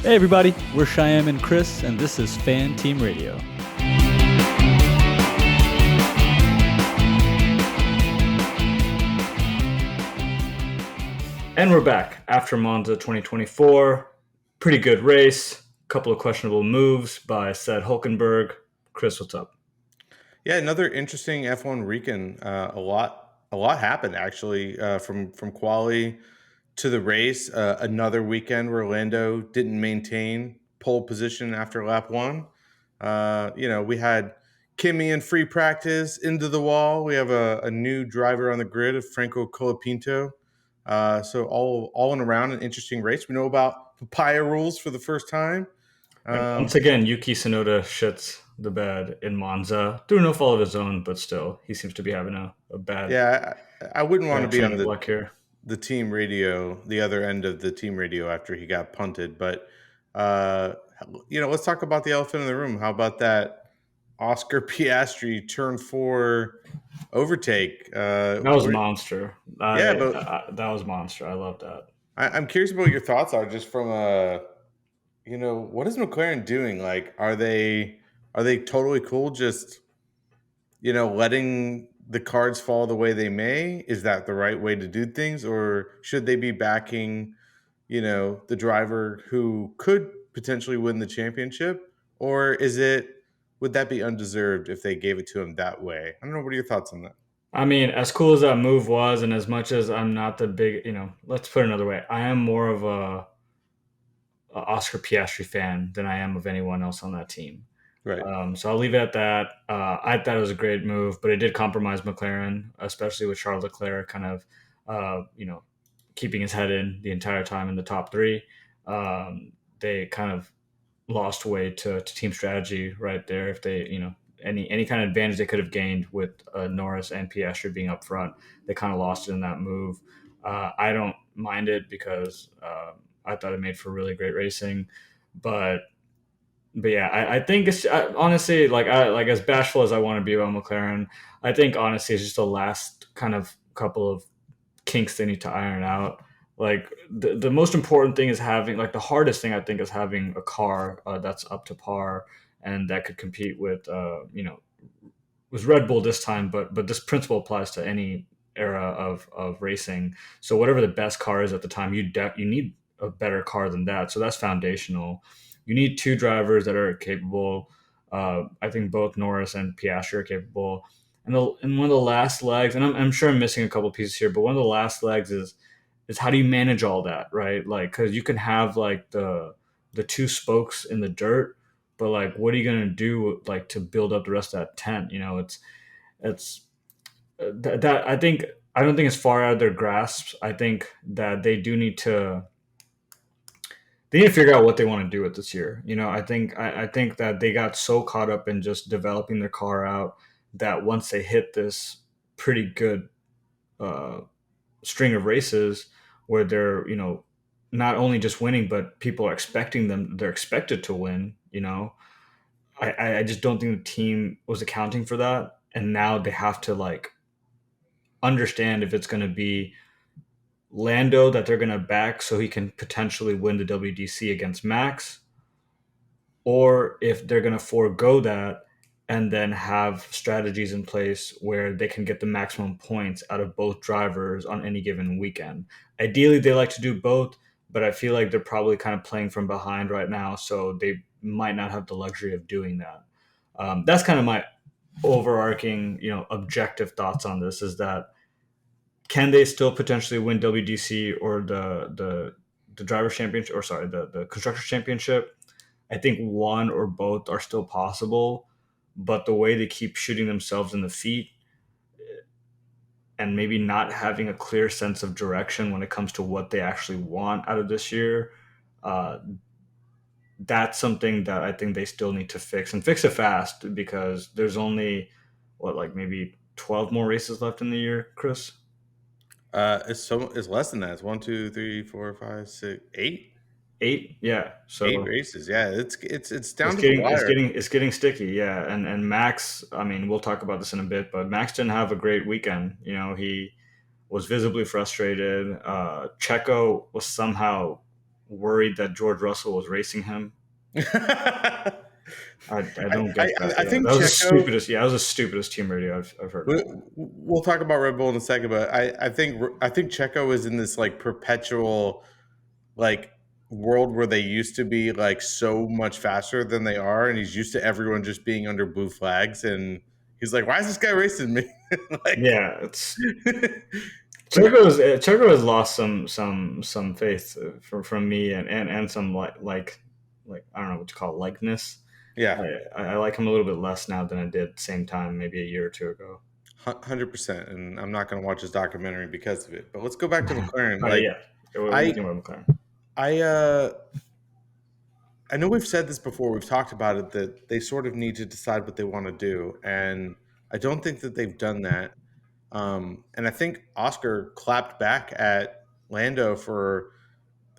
Hey everybody, we're Shayem and Chris, and this is Fan Team Radio. And we're back after Monza 2024. Pretty good race. Couple of questionable moves by said Hulkenberg. Chris, what's up? Yeah, another interesting F1 weekend. A lot happened actually from quali to the race. Another weekend where Lando didn't maintain pole position after lap one. We had Kimi in free practice into the wall. We have a new driver on the grid of Franco Colapinto. So all in around an interesting race. We know about Papaya rules for the first time. And once again, Yuki Tsunoda shits the bed in Monza through no fault of his own, but still, he seems to be having a bad. Yeah, I wouldn't want to be on luck here. the team radio, the other end of the team radio after he got punted. But let's talk about the elephant in the room. How about that Oscar Piastri turn 4 overtake? That was monster. But that was monster. I love that. I'm curious about what your thoughts are, just from what is McLaren doing? Like, are they totally cool just letting the cards fall the way they may? Is that the right way to do things, or should they be backing the driver who could potentially win the championship? Or would that be undeserved if they gave it to him that way? I don't know. What are your thoughts on that? I mean, as cool as that move was, and as much as I'm not the big, let's put it another way, I am more of a Oscar Piastri fan than I am of anyone else on that team. Right. So I'll leave it at that. I thought it was a great move, but it did compromise McLaren, especially with Charles Leclerc kind of, keeping his head in the entire time in the top three. They kind of lost way to team strategy right there. If they, any kind of advantage they could have gained with Norris and Piastri being up front, they kind of lost it in that move. I don't mind it because I thought it made for really great racing, but yeah, I think it's honestly like as bashful as I want to be about McLaren, I think honestly it's just the last kind of couple of kinks they need to iron out. Like the most important thing is having, like, the hardest thing I think is having a car that's up to par and that could compete with with Red Bull this time, but this principle applies to any era of racing. So whatever the best car is at the time, you need a better car than that. So that's foundational. You need two drivers that are capable. I think both Norris and Piastri are capable. And one of the last legs, and I'm sure I'm missing a couple pieces here, but one of the last legs is how do you manage all that, right? Like, because you can have like the two spokes in the dirt, but like, what are you gonna do like to build up the rest of that tent? It's that I don't think it's far out of their grasp. I think that they need to figure out what they want to do with this year. I think that they got so caught up in just developing their car out that once they hit this pretty good string of races where they're, not only just winning, but people are expecting them, they're expected to win, I just don't think the team was accounting for that. And now they have to like understand if it's going to be Lando that they're going to back so he can potentially win the WDC against Max, or if they're going to forego that and then have strategies in place where they can get the maximum points out of both drivers on any given weekend. Ideally, they like to do both, but I feel like they're probably kind of playing from behind right now, so they might not have the luxury of doing that. That's kind of my overarching, objective thoughts on this, is that can they still potentially win WDC or the driver's championship, or sorry, the constructors championship? I think one or both are still possible, but the way they keep shooting themselves in the feet and maybe not having a clear sense of direction when it comes to what they actually want out of this year, that's something that I think they still need to fix, and fix it fast, because there's only maybe 12 more races left in the year, Chris? It's less than that. It's 1, 2, 3, 4, 5, 6, 8. 8, yeah. So 8 races. Yeah, it's down to the wire. It's getting sticky, yeah. And Max, I mean, we'll talk about this in a bit, but Max didn't have a great weekend. He was visibly frustrated. Checo was somehow worried that George Russell was racing him. I, I don't get that. I Yeah, think that was the Checo. stupidest. Yeah, that was the stupidest team radio I've heard in a while. We'll talk about Red Bull in a second, but I think Checo is in this like perpetual like world where they used to be like so much faster than they are, and he's used to everyone just being under blue flags, and he's like, "Why is this guy racing me?" like, Yeah, it's like Checo has lost some faith from me and some like I don't know what to call it, likeness. yeah, I like him a little bit less now than I did same time maybe a year or two ago. 100%. And I'm not going to watch his documentary because of it. But let's go back to McLaren. Oh Like, yeah, what do you I think about McLaren? I I know we've said this before. We've talked about it that they sort of need to decide what they want to do, and I don't think that they've done that. And I think Oscar clapped back at Lando for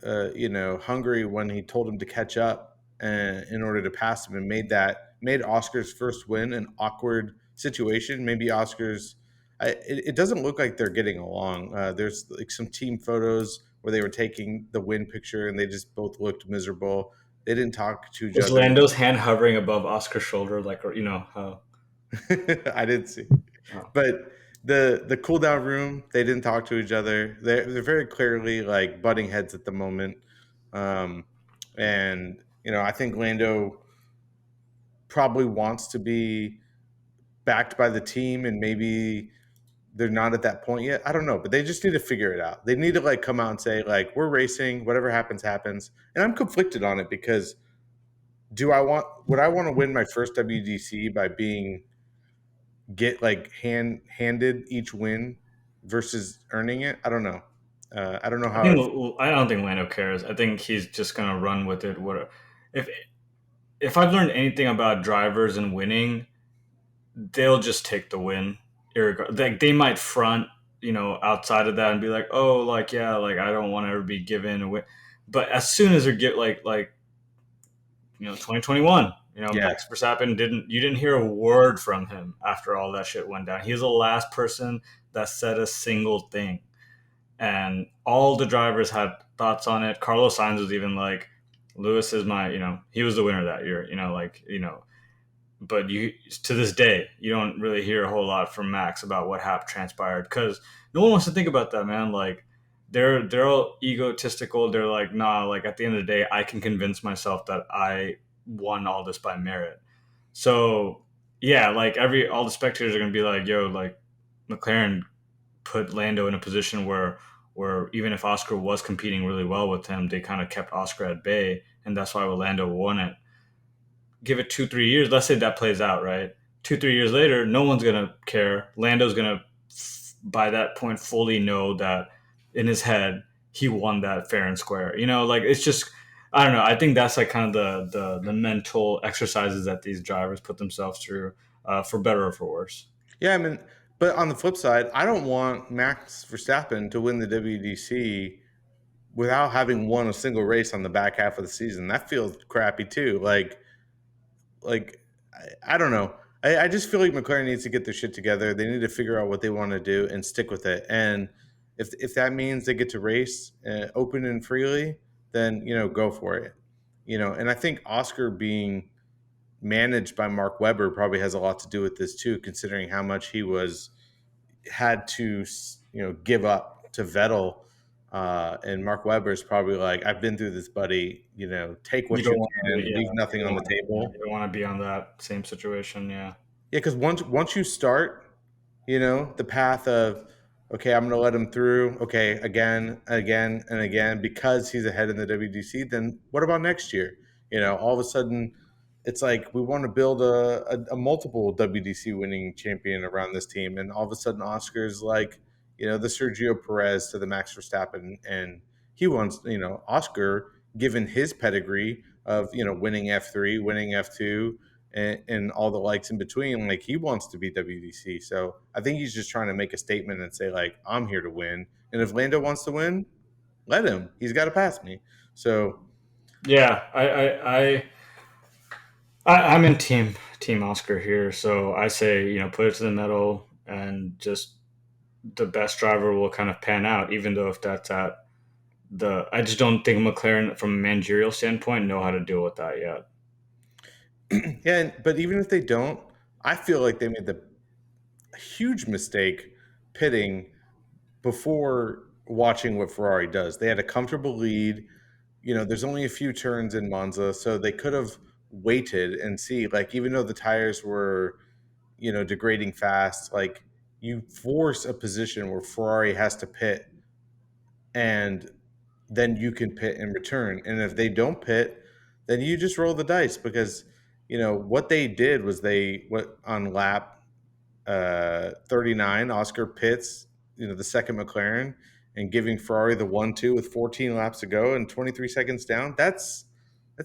Hungary when he told him to catch up in order to pass him, and made Oscar's first win an awkward situation. Maybe Oscar's. It doesn't look like they're getting along. There's like some team photos where they were taking the win picture, and they just both looked miserable. They didn't talk to each Was other. Lando's hand hovering above Oscar's shoulder, like or, how? I didn't see, Oh. but the cool down room, they didn't talk to each other. They're very clearly like butting heads at the moment. Um, and I think Lando probably wants to be backed by the team, and maybe they're not at that point yet. I don't know, but they just need to figure it out. They need to like come out and say like, we're racing, whatever happens happens. And I'm conflicted on it because would I want to win my first WDC by being get like handed each win versus earning it? I don't know. I don't know how. I don't think Lando cares. I think he's just gonna run with it. What if if I've learned anything about drivers and winning, they'll just take the win. Like they might front, outside of that and be like, oh, like yeah, like I don't want to ever be given a win. But as soon as they get like 2021, Yeah, Max Verstappen you didn't hear a word from him after all that shit went down. He was the last person that said a single thing, and all the drivers had thoughts on it. Carlos Sainz was even like, Lewis is my, he was the winner that year, but you to this day you don't really hear a whole lot from Max about what happened transpired because no one wants to think about that, man. Like they're all egotistical. They're like, nah, like at the end of the day, I can convince myself that I won all this by merit. So yeah, like all the spectators are gonna be like, yo, like McLaren put Lando in a position where even if Oscar was competing really well with him, they kind of kept Oscar at bay, and that's why Lando won it. Give it 2 3 years. Let's say that plays out right. 2 3 years later, no one's gonna care. Lando's gonna by that point fully know that in his head he won that fair and square. Like it's just I don't know. I think that's like kind of the mental exercises that these drivers put themselves through, for better or for worse. yeah. I mean, but on the flip side, I don't want Max Verstappen to win the WDC without having won a single race on the back half of the season. That feels crappy too. I don't know. I just feel like McLaren needs to get their shit together. They need to figure out what they want to do and stick with it. And if that means they get to race open and freely, then go for it. And I think Oscar being managed by Mark Webber probably has a lot to do with this too, considering how much he had to give up to Vettel. And Mark Webber's probably like, I've been through this, buddy. Take You what don't you want to, can, yeah. leave nothing on the table. You don't want to be on that same situation. Yeah. Yeah, because once you start, the path of okay, I'm going to let him through. Okay, again, again, and again, because he's ahead in the WDC. Then what about next year? All of a sudden, it's like we want to build a multiple WDC winning champion around this team, and all of a sudden, Oscar's like the Sergio Perez to the Max Verstappen, and he wants Oscar, given his pedigree of winning F3, winning F2, and all the likes in between. Like he wants to be WDC. So I think he's just trying to make a statement and say like I'm here to win. And if Lando wants to win, let him. He's got to pass me. So Yeah. I'm in team Oscar here, so I say put it to the metal and just the best driver will kind of pan out, even though if that's at I just don't think McLaren, from a managerial standpoint, know how to deal with that yet. Yeah, but even if they don't, I feel like they made the huge mistake pitting before watching what Ferrari does. They had a comfortable lead. There's only a few turns in Monza, so they could have waited and see. Like, even though the tires were, degrading fast, like, you force a position where Ferrari has to pit, and then you can pit in return. And if they don't pit, then you just roll the dice, because what they did was what on lap 39, Oscar pits, the second McLaren, and giving Ferrari the 1-2 with 14 laps to go and 23 seconds down. That's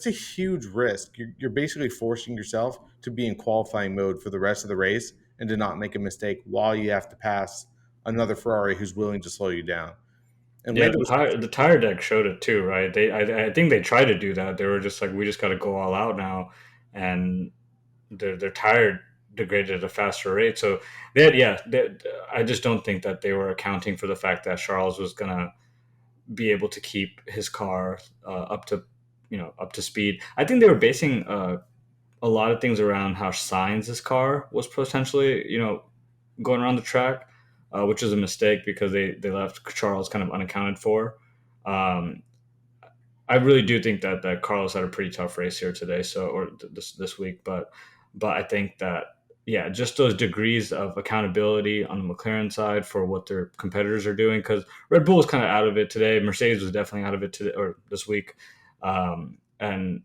a huge risk. You're basically forcing yourself to be in qualifying mode for the rest of the race and to not make a mistake while you have to pass another Ferrari who's willing to slow you down. And Yeah, Lando was the tire deck showed it too, right? I think they tried to do that. They were just like, we just got to go all out now, and their tire degraded at a faster rate. So I just don't think that they were accounting for the fact that Charles was gonna be able to keep his car up to speed. I think they were basing a lot of things around how Sainz's car was potentially going around the track, which is a mistake because they left Charles kind of unaccounted for. Um, I really do think that Carlos had a pretty tough race here today, this week, but I think that just those degrees of accountability on the McLaren side for what their competitors are doing, because Red Bull was kind of out of it today. Mercedes was definitely out of it today or this week, and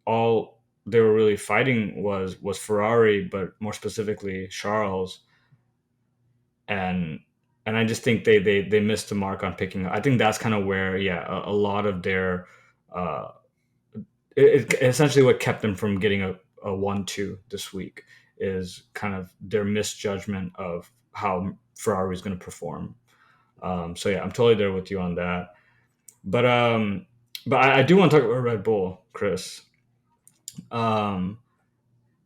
all they were really fighting was Ferrari, but more specifically Charles, and I just think they missed the mark on picking. I think that's kind of where a lot of their uh, essentially what kept them from getting a 1-2 this week is kind of their misjudgment of how Ferrari is going to perform. So yeah, I'm totally there with you on that. But I do want to talk about Red Bull, Chris. Um,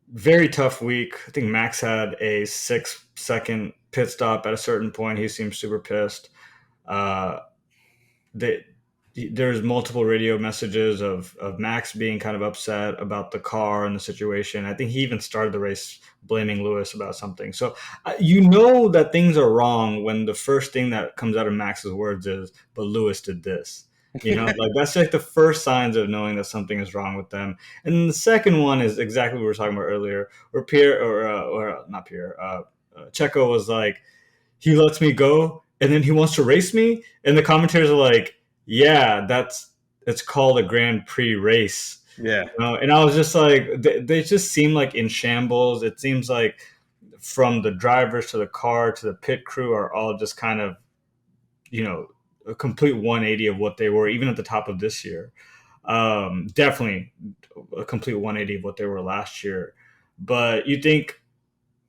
Very tough week. I think Max had a 6-second pit stop at a certain point. He seemed super pissed. Uh, they, there's multiple radio messages of Max being kind of upset about the car and the situation. I think he even started the race blaming Lewis about something. So you know that things are wrong when the first thing that comes out of Max's words is, "But Lewis did this." Like that's like the first signs of knowing that something is wrong with them. And then the second one is exactly what we were talking about earlier, where Pierre or not Pierre, Checo was like, he lets me go and then he wants to race me, and the commentators are like, yeah, it's called a Grand Prix race. yeah. And I was just like, they just seem like in shambles. It seems like from the drivers to the car to the pit crew are all just kind of you know a complete 180 of what they were even at the top of this year. Definitely a complete 180 of what they were last year. But you think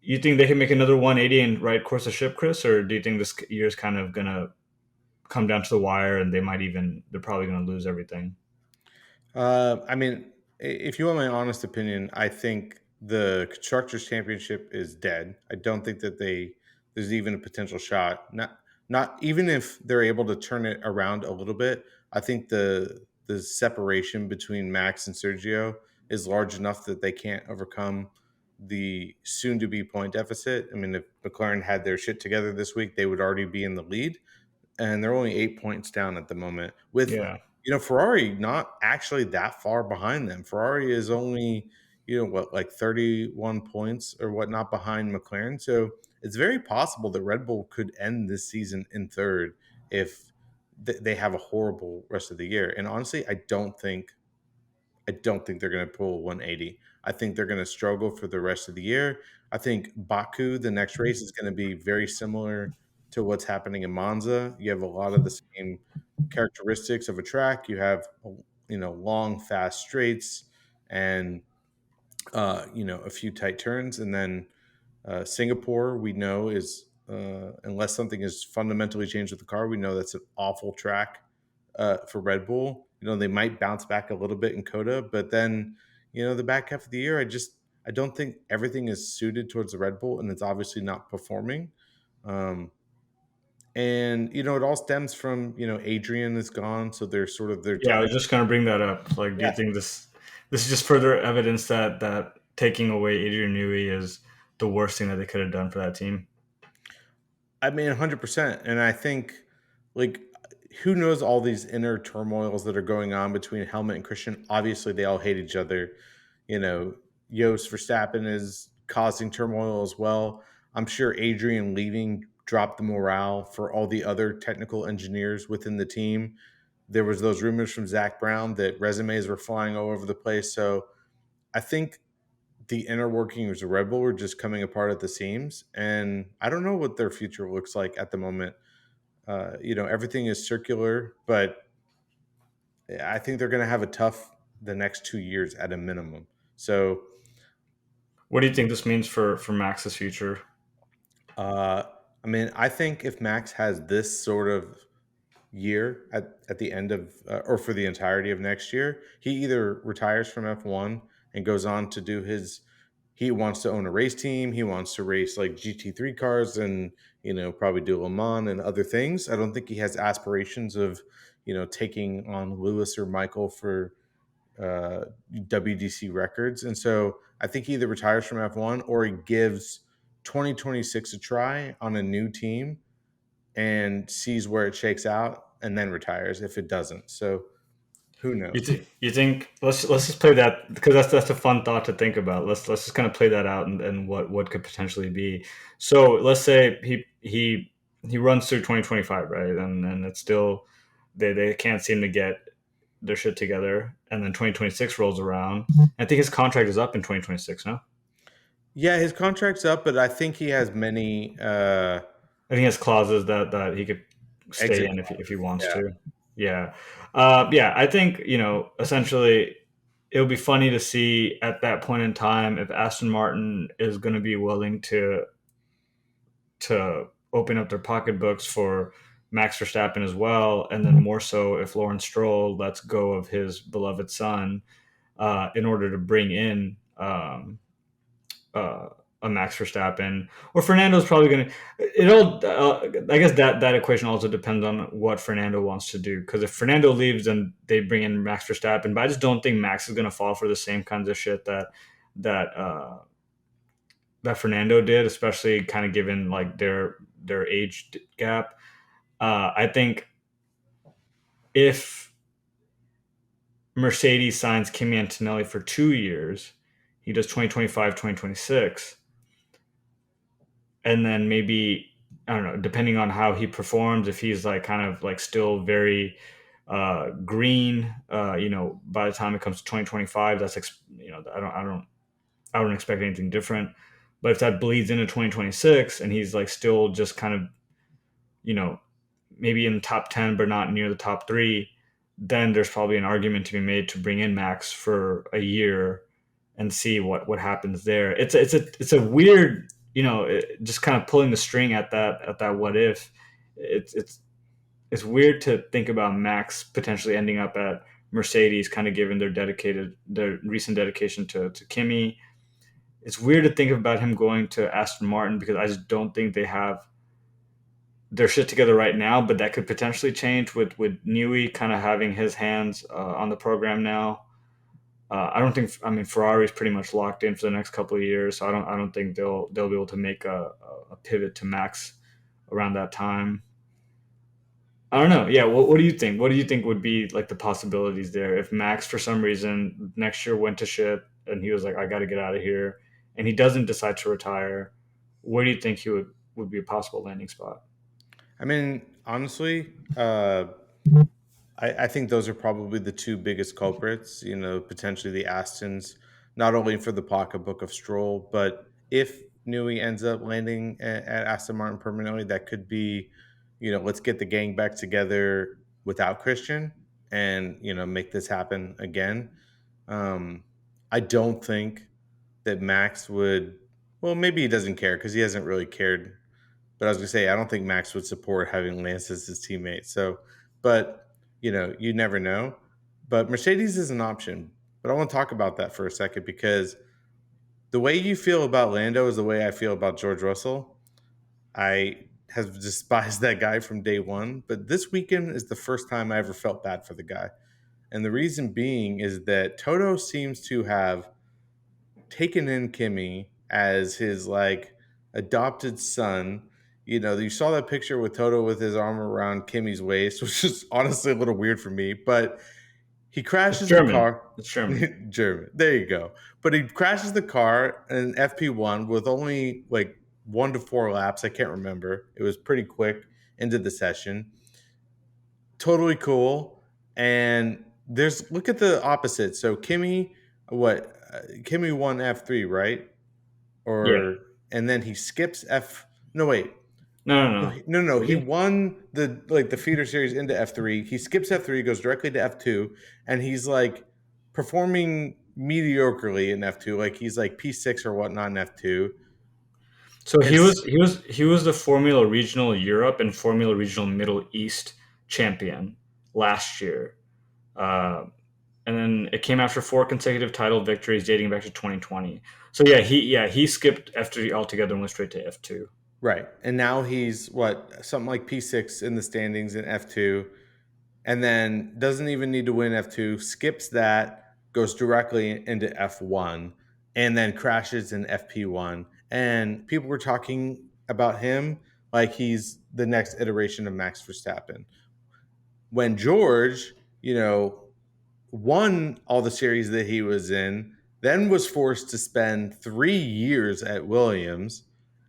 they can make another 180 and right course the ship, Chris, or do you think this year's kind of gonna come down to the wire and they're probably gonna lose everything? I mean, if you want my honest opinion, I think the constructors championship is dead. I don't think that there's even a potential shot. Not even if they're able to turn it around a little bit. I think the separation between Max and Sergio is large enough that they can't overcome the soon to be point deficit. I mean, if McLaren had their shit together this week, they would already be in the lead, and they're only 8 points down at the moment. With Yeah, Ferrari not actually that far behind them. Ferrari is only like 31 points or whatnot behind McLaren. So it's very possible that Red Bull could end this season in third if they have a horrible rest of the year. And honestly, I don't think they're going to pull 180. I think they're going to struggle for the rest of the year. I think Baku, the next race, is going to be very similar to what's happening in Monza. You have a lot of the same characteristics of a track. You have long, fast straights, and a few tight turns, and then Singapore, we know, is unless something is fundamentally changed with the car, we know that's an awful track for Red Bull. They might bounce back a little bit in Coda, but then the back half of the year, I don't think everything is suited towards the Red Bull, and it's obviously not performing. Um, And it all stems from Adrian is gone, so they're sort of their Yeah, I time. was just gonna bring that up. Like, do you Yeah, think this is just further evidence that taking away Adrian Newey is the worst thing that they could have done for that team? I mean 100%. And I think like who knows all these inner turmoils that are going on between Helmet and Christian. Obviously, they all hate each other. You know, Jos Verstappen is causing turmoil as well. I'm sure Adrian leaving dropped the morale for all the other technical engineers within the team. There was those rumors from Zach Brown that resumes were flying all over the place. So I think the inner workings of Red Bull are just coming apart at the seams, and I don't know what their future looks like at the moment. Everything is circular, but I think they're going to have a tough the next 2 years at a minimum. So, What do you think this means for Max's future? uh, I mean, I think if Max has this sort of year at the end of or for the entirety of next year, he either retires from F1 and goes on to do his he wants to own a race team, he wants to race like GT3 cars and probably do Le Mans and other things. I don't think he has aspirations of taking on Lewis or Michael for WDC records. And so I think he either retires from F1 or he gives 2026 a try on a new team and sees where it shakes out and then retires if it doesn't. So who knows? You think let's just play that, because that's a fun thought to think about. Let's just kind of play that out and what could potentially be. So let's say he runs through 2025, right? And it's still they can't seem to get their shit together, and then 2026 rolls around. I think his contract is up in 2026. No, Yeah, his contract's up, but I think he has many I think he has clauses that he could stay exit in if he clauses. wants Yeah. to. Yeah, yeah. I think essentially it would be funny to see at that point in time if Aston Martin is going to be willing to open up their pocketbooks for Max Verstappen as well, and then more so if Lawrence Stroll lets go of his beloved son in order to bring in uh, a Max Verstappen, or Fernando's probably going to. It all. I guess that equation also depends on what Fernando wants to do. Because if Fernando leaves, then they bring in Max Verstappen. But I just don't think Max is going to fall for the same kinds of shit that that Fernando did, especially kind of given like their age gap. I think if Mercedes signs Kimi Antonelli for 2 years, he does 2025, 2026, and then maybe I don't know, depending on how he performs, if he's like kind of like still very green, by the time it comes to 2025, that's I don't expect anything different. But if that bleeds into 2026 and he's like still just kind of you know maybe in the top 10 but not near the top 3, then there's probably an argument to be made to bring in Max for a year and see what happens there. It's a weird, just kind of pulling the string at that what if. It's weird to think about Max potentially ending up at Mercedes, kind of given their recent dedication to Kimi. It's weird to think about him going to Aston Martin because I just don't think they have their shit together right now, but that could potentially change with Newey kind of having his hands on the program now. I don't think. I mean, Ferrari's pretty much locked in for the next couple of years, so I don't think they'll be able to make a pivot to Max around that time. I don't know. Yeah, what do you think? What do you think would be like the possibilities there if Max for some reason next year went to shit and he was like, I got to get out of here, and he doesn't decide to retire? Where do you think he would be a possible landing spot? I mean, honestly, I think those are probably the two biggest culprits. Potentially the Astons, not only for the pocketbook of Stroll, but if Newey ends up landing at Aston Martin permanently, that could be, let's get the gang back together without Christian and make this happen again. Um, I don't think that Max would. Well, maybe he doesn't care because he hasn't really cared. But I was gonna say I don't think Max would support having Lance as his teammate. So, but you never know. But Mercedes is an option. But I want to talk about that for a second because the way you feel about Lando is the way I feel about George Russell. I have despised that guy from day one, but this weekend is the first time I ever felt bad for the guy. And the reason being is that Toto seems to have taken in Kimmy as his like adopted son. You know, you saw that picture with Toto with his arm around Kimmy's waist, which is honestly a little weird for me, but he It's crashes the German. car. It's German. German. There you go. But he crashes the car in FP1 with only like 1 to 4 laps. I can't remember. It was pretty quick into the session. Totally cool. And there's look at the opposite. So Kimmy, Kimmy won F3, right? Yeah. Or and then he skips F. No, wait. No, no, No, no. no, no. Did He he? won the feeder series into F3. He skips F3, goes directly to F2, and he's like performing mediocrely in F2. Like he's like P6 or whatnot in F2. So And he was the Formula Regional Europe and Formula Regional Middle East champion last year. Uh, and then it came after 4 consecutive title victories dating back to 2020. So he skipped F3 altogether and went straight to F2. right. And now he's what something like P6 in the standings in F2, and then doesn't even need to win F2, skips that, goes directly into F1, and then crashes in FP1. And people were talking about him like he's the next iteration of Max Verstappen. When George, you know, won all the series that he was in, then was forced to spend 3 years at Williams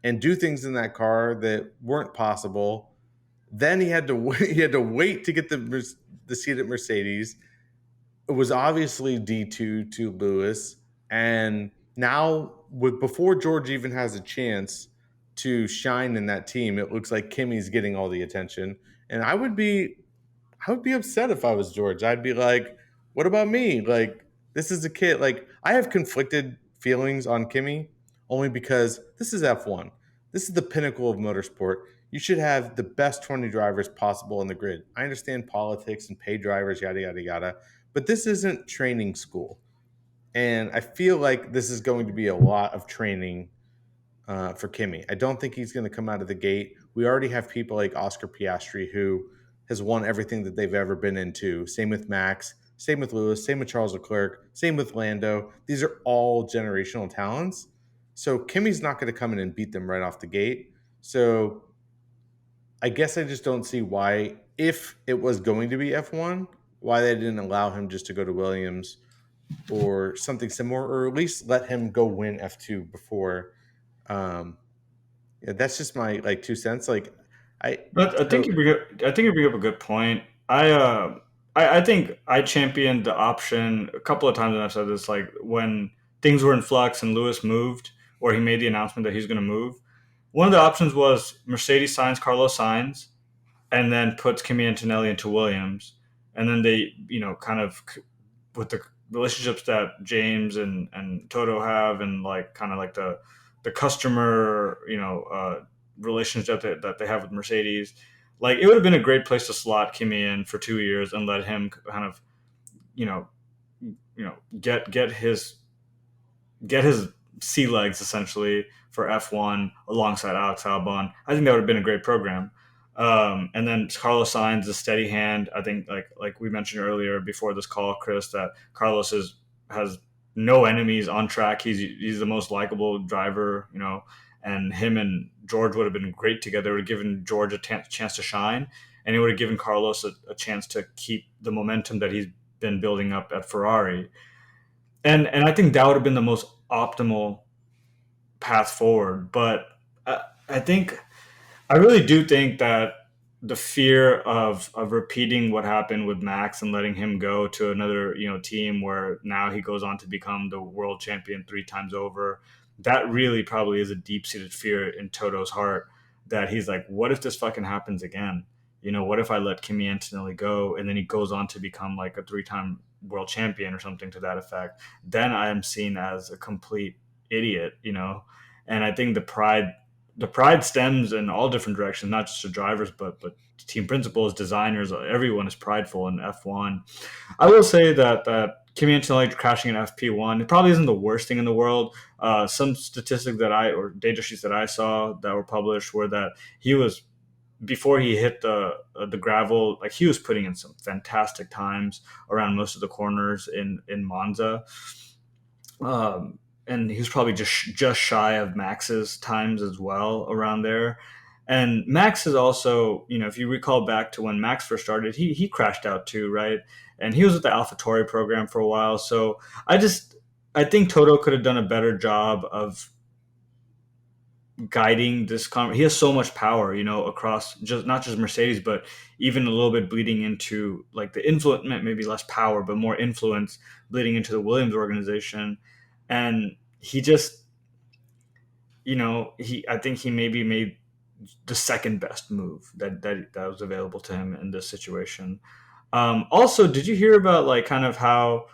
and do things in that car that weren't possible. Then he had to wait, he had to wait to get the seat at Mercedes. It was obviously D2 to Lewis, and now with before George even has a chance to shine in that team, it looks like Kimmy's getting all the attention. And I would be upset if I was George. I'd be like, what about me? Like, this is a kid. Like, I have conflicted feelings on Kimmy only because this is F1. This is the pinnacle of motorsport. You should have the best 20 drivers possible in the grid. I understand politics and pay drivers, yada, yada, yada, but this isn't training school. And I feel like this is going to be a lot of training for Kimmy. I don't think he's going to come out of the gate. We already have people like Oscar Piastri who has won everything that they've ever been into. Same with Max, same with Lewis, same with Charles Leclerc, same with Lando. These are all generational talents. So Kimmy's not going to come in and beat them right off the gate. So I guess I just don't see why, if it was going to be F1, why they didn't allow him just to go to Williams or something similar, or at least let him go win F2 before. Um, yeah, that's just my like 2 cents. Like, I But to, I think you bring up a good point. I think I championed the option a couple of times, and I've said this, like when things were in flux and Lewis moved, or he made the announcement that he's going to move. One of the options was Mercedes signs Carlos Sainz, and then puts Kimi Antonelli into Williams, and then they, kind of with the relationships that James and Toto have, and like kind of like the customer, relationship that they have with Mercedes. Like it would have been a great place to slot Kimi in for 2 years and let him kind of, you know, get his sea legs essentially for F1 alongside Alex Albon. I think that would have been a great program. And then Carlos Sainz, a steady hand. I think like we mentioned earlier before this call, Chris, that Carlos has no enemies on track. He's the most likable driver, and him and George would have been great together. It would have given George a chance to shine, and it would have given Carlos a chance to keep the momentum that he's been building up at Ferrari. And I think that would have been the most optimal path forward. But I think I really do think that the fear of repeating what happened with Max and letting him go to another team where now he goes on to become the world champion 3 times over, that really probably is a deep seated fear in Toto's heart, that he's like, what if this fucking happens again? What if I let Kimi Antonelli go and then he goes on to become like a 3 time world champion or something to that effect? Then I am seen as a complete idiot. And I think the pride stems in all different directions, not just the drivers, but team principals, designers, everyone is prideful in F1. I will say that Kimi Antonelli crashing in FP1, it probably isn't the worst thing in the world. Some statistics or data sheets that I saw that were published were that he was before he hit the gravel, like he was putting in some fantastic times around most of the corners in Monza. And he was probably just shy of Max's times as well around there. And Max is also, if you recall back to when Max first started, he crashed out too, right? And he was with the AlphaTauri program for a while. So I think Toto could have done a better job of guiding this. He has so much power, across just not just Mercedes, but even a little bit bleeding into like the influence, maybe less power, but more influence bleeding into the Williams organization. And he just, I think he maybe made the second best move that was available to him in this situation. Also, did you hear about like kind of how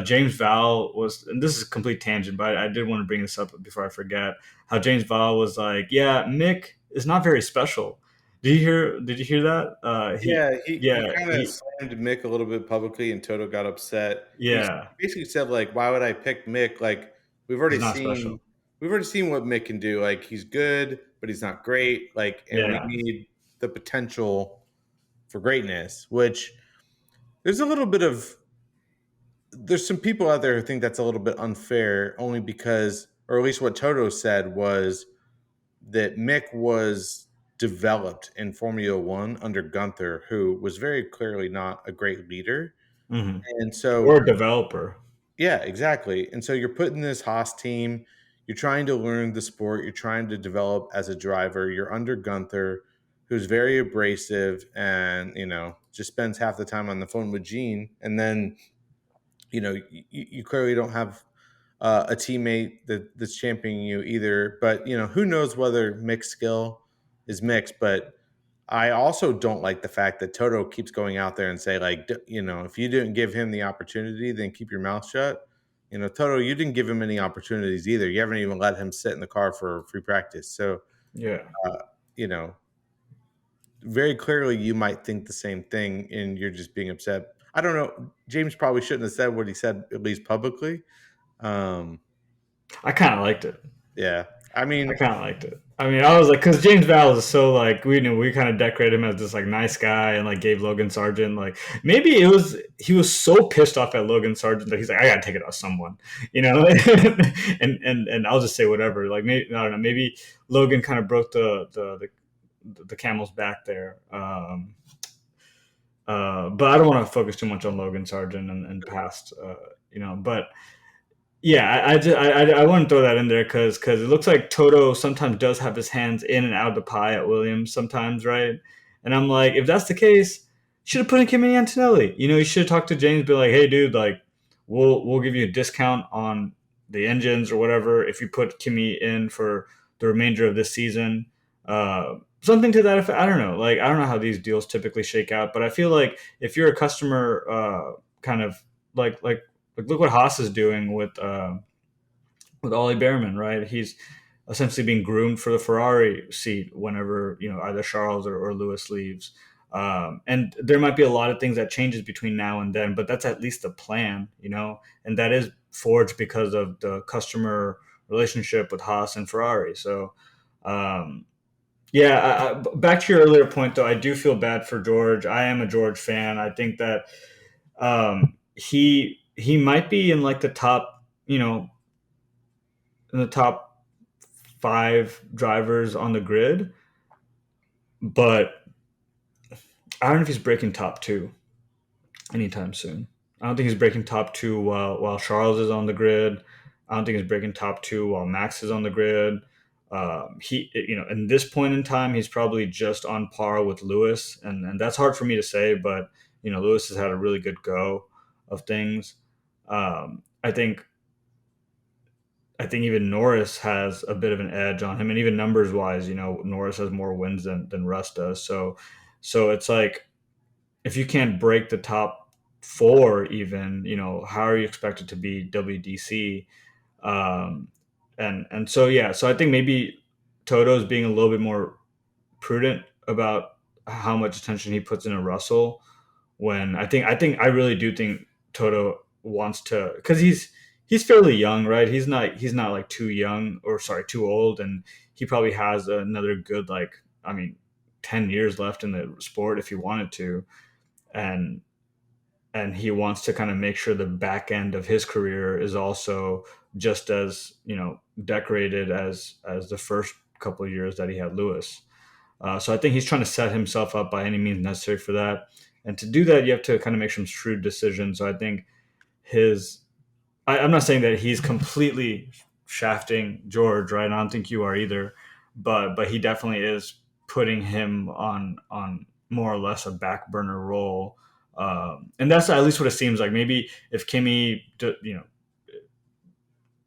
James Val was? And this is a complete tangent, but I did want to bring this up before I forget. How James Val was like, "Yeah, Mick is not very special." Did you hear that? Yeah, he Yeah, kind of slammed Mick a little bit publicly, and Toto got upset. He yeah, basically said like, "Why would I pick Mick? Like, we've he's already not seen special. we've already seen what Mick can do. Like, he's good, but he's not great. Like, and we Yeah, need the potential for greatness." Which there's a little bit of there's some people out there who think that's a little bit unfair, only because, or at least what Toto said was that Mick was developed in Formula One under Gunther, who was very clearly not a great leader. hmm And or so, a developer. yeah, exactly. And so you're putting this Haas team, you're trying to learn the sport, you're trying to develop as a driver. You're under Gunther, who's very abrasive and, just spends half the time on the phone with Gene. And then, you clearly don't have a teammate that's championing you either. But who knows whether mixed skill is mixed. But I also don't like the fact that Toto keeps going out there and say like, if you didn't give him the opportunity, then keep your mouth shut. Toto, you didn't give him any opportunities either. You haven't even let him sit in the car for free practice. So, Yeah, uh, you know, very clearly you might think the same thing, and you're just being upset. I don't know. James probably shouldn't have said what he said, at least publicly. Um, I kind of liked it. yeah, I I mean, kind of liked it. I mean, I was like, because James Val is so like we kind of decorated him as this like nice guy and like gave Logan Sargent like maybe it was he was so pissed off at Logan Sargent that he's like I gotta take it off someone, and I'll just say whatever like maybe I don't know maybe Logan kind of broke the camel's back there. But I don't want to focus too much on Logan Sargent and past, but yeah, I want to throw that in there because it looks like Toto sometimes does have his hands in and out of the pie at Williams sometimes, right? And I'm like, if that's the case, you should have put in Kimi Antonelli. You should have talked to James, be like, hey, dude, like we'll give you a discount on the engines or whatever if you put Kimi in for the remainder of this season. Something to that effect. I don't know. Like I don't know how these deals typically shake out, but I feel like if you're a customer, kind of like look what Haas is doing with Ollie Behrman, right? He's essentially being groomed for the Ferrari seat whenever either Charles or Lewis leaves. And there might be a lot of things that changes between now and then, but that's at least the plan, and that is forged because of the customer relationship with Haas and Ferrari. So, yeah, back to your earlier point, though, I do feel bad for George. I am a George fan. I think that he might be in like the top, in the top five drivers on the grid, but I don't know if he's breaking top two anytime soon. I don't think he's breaking top two while Charles is on the grid. I don't think he's breaking top two while Max is on the grid. In this point in time, he's probably just on par with Lewis, and that's hard for me to say, but Lewis has had a really good go of things. I think even Norris has a bit of an edge on him, and even numbers wise, Norris has more wins than Russ does. So it's like if you can't break the top four, even how are you expected to be WDC? Um, and so yeah, so I think maybe Toto's being a little bit more prudent about how much attention he puts into Russell. When I really do think Toto wants to, because he's fairly young, right? He's not like too young or sorry too old, and he probably has another good like I mean 10 years left in the sport if he wanted to, and he wants to kind of make sure the back end of his career is also just as decorated as the first couple of years that he had Lewis. So I think he's trying to set himself up by any means necessary for that. And to do that, you have to kind of make some shrewd decisions. So I think his I'm not saying that he's completely shafting George, right? I don't think you are either, but he definitely is putting him on more or less a back burner role, and that's at least what it seems like. Maybe if Kimmy,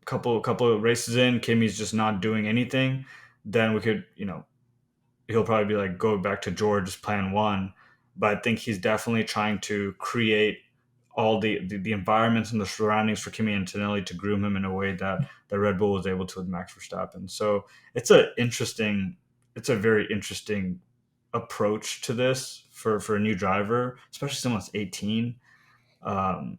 couple of races in, Kimmy's just not doing anything, then we could, he'll probably be like go back to George's plan one. But I think he's definitely trying to create all the environments and the surroundings for Kimi Antonelli to groom him in a way that the Red Bull was able to with Max Verstappen. So it's a very interesting approach to this for a new driver, especially someone that's 18. Um,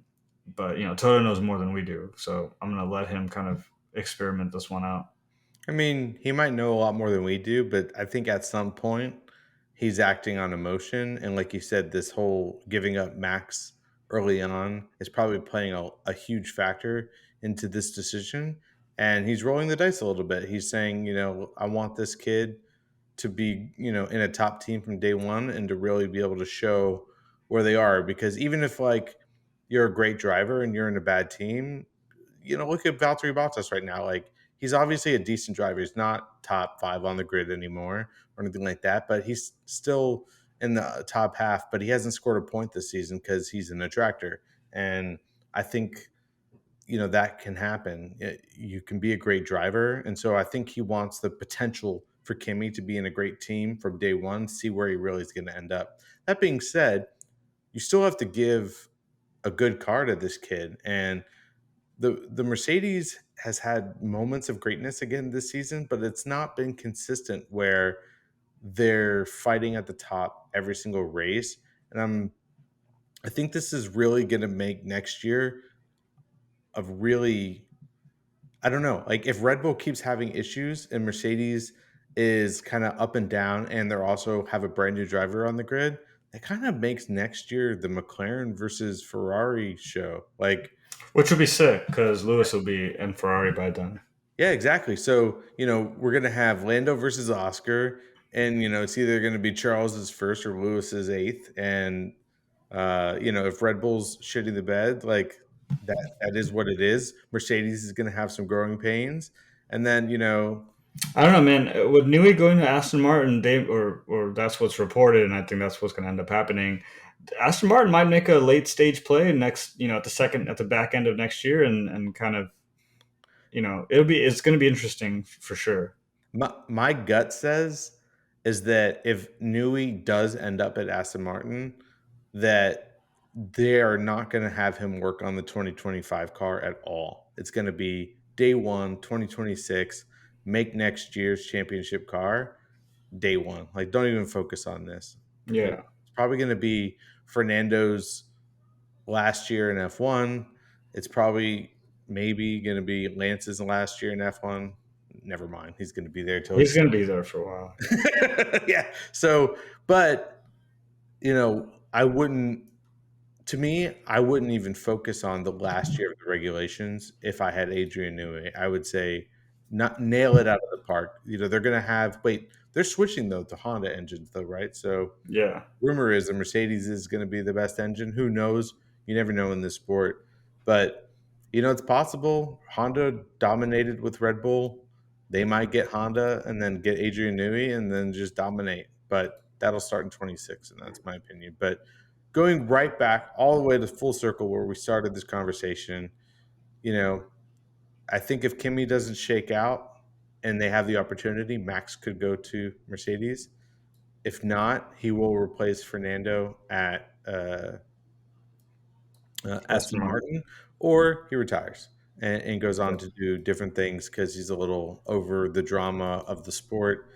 but Toto knows more than we do, so I'm gonna let him kind of experiment this one out. I mean, he might know a lot more than we do, but I think at some point he's acting on emotion. And like you said, this whole giving up Max early on is probably playing a huge factor into this decision. And he's rolling the dice a little bit. He's saying, I want this kid to be, in a top team from day one and to really be able to show where they are. Because even if like you're a great driver and you're in a bad team, look at Valtteri Bottas right now. Like he's obviously a decent driver. He's not top 5 on the grid anymore or anything like that, but he's still in the top half. But he hasn't scored a point this season because he's an attractor. And I think that can happen. You can be a great driver, and so I think he wants the potential for Kimmy to be in a great team from day one. See where he really is going to end up. That being said, you still have to give a good car to this kid, and the Mercedes has had moments of greatness again this season, but it's not been consistent where they're fighting at the top every single race. And I think this is really going to make next year a really, I don't know, like if Red Bull keeps having issues and Mercedes is kind of up and down and they're also have a brand new driver on the grid, that kind of makes next year the McLaren versus Ferrari show. Like, Which would be sick because Lewis will be in Ferrari by then. yeah, exactly. So, we're going to have Lando versus Oscar, and, it's either going to be Charles's first or Lewis's eighth. And, if Red Bull's shitting the bed, like that is what it is. Mercedes is going to have some growing pains. And then, I don't know, man. With Newey going to Aston Martin, they or that's what's reported, and I think that's what's going to end up happening. Aston Martin might make a late stage play next, at the back end of next year, and kind of, it's going to be interesting for sure. my gut says is that if Newey does end up at Aston Martin, that they are not going to have him work on the 2025 car at all. It's going to be day one, 2026, make next year's championship car day one. Like, don't even focus on this. Yeah, It's probably going to be Fernando's last year in F1. It's probably maybe going to be Lance's last year in F1. Never mind. He's going to be there till he's he's going to be there for a while. yeah. So, but I wouldn't. To me, I wouldn't even focus on the last year of the regulations. If I had Adrian Newey, I would say not nail it out of the park. They're going to have. Wait, they're switching though to Honda engines though, right? So Yeah, rumor is the Mercedes is going to be the best engine. Who knows? You never know in this sport, but it's possible. Honda dominated with Red Bull. They might get Honda and then get Adrian Newey and then just dominate. But that'll start in 26, and that's my opinion. But going right back all the way to full circle where we started this conversation, you know, I think if Kimmy doesn't shake out and they have the opportunity, Max could go to Mercedes. If not, he will replace Fernando at Aston Aston Martin. Martin, or he retires and goes on Yeah. to do different things because he's a little over the drama of the sport,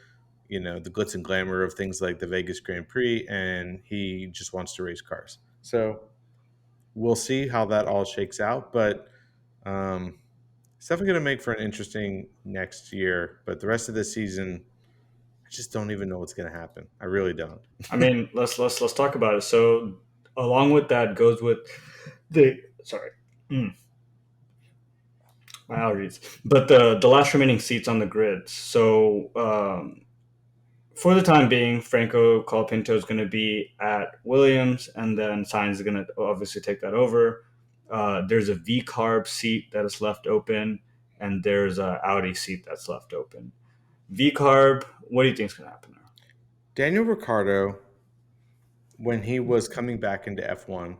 the glitz and glamour of things like the Vegas Grand Prix, and he just wants to race cars. So we'll see how that all shakes out, but it's definitely going to make for an interesting next year. But the rest of the season, just don't even know what's going to happen. I really don't. I mean, let's talk about it. So, along with that goes with the sorry, mm, my allergies, but the last remaining seats on the grid. So, for the time being, Franco Colapinto is going to be at Williams, and then Sainz is going to obviously take that over. There's a V carb seat that is left open, and there's a Audi seat that's left open. V carb, what do you think is going to happen there? Daniel Ricciardo, when he was coming back into F1,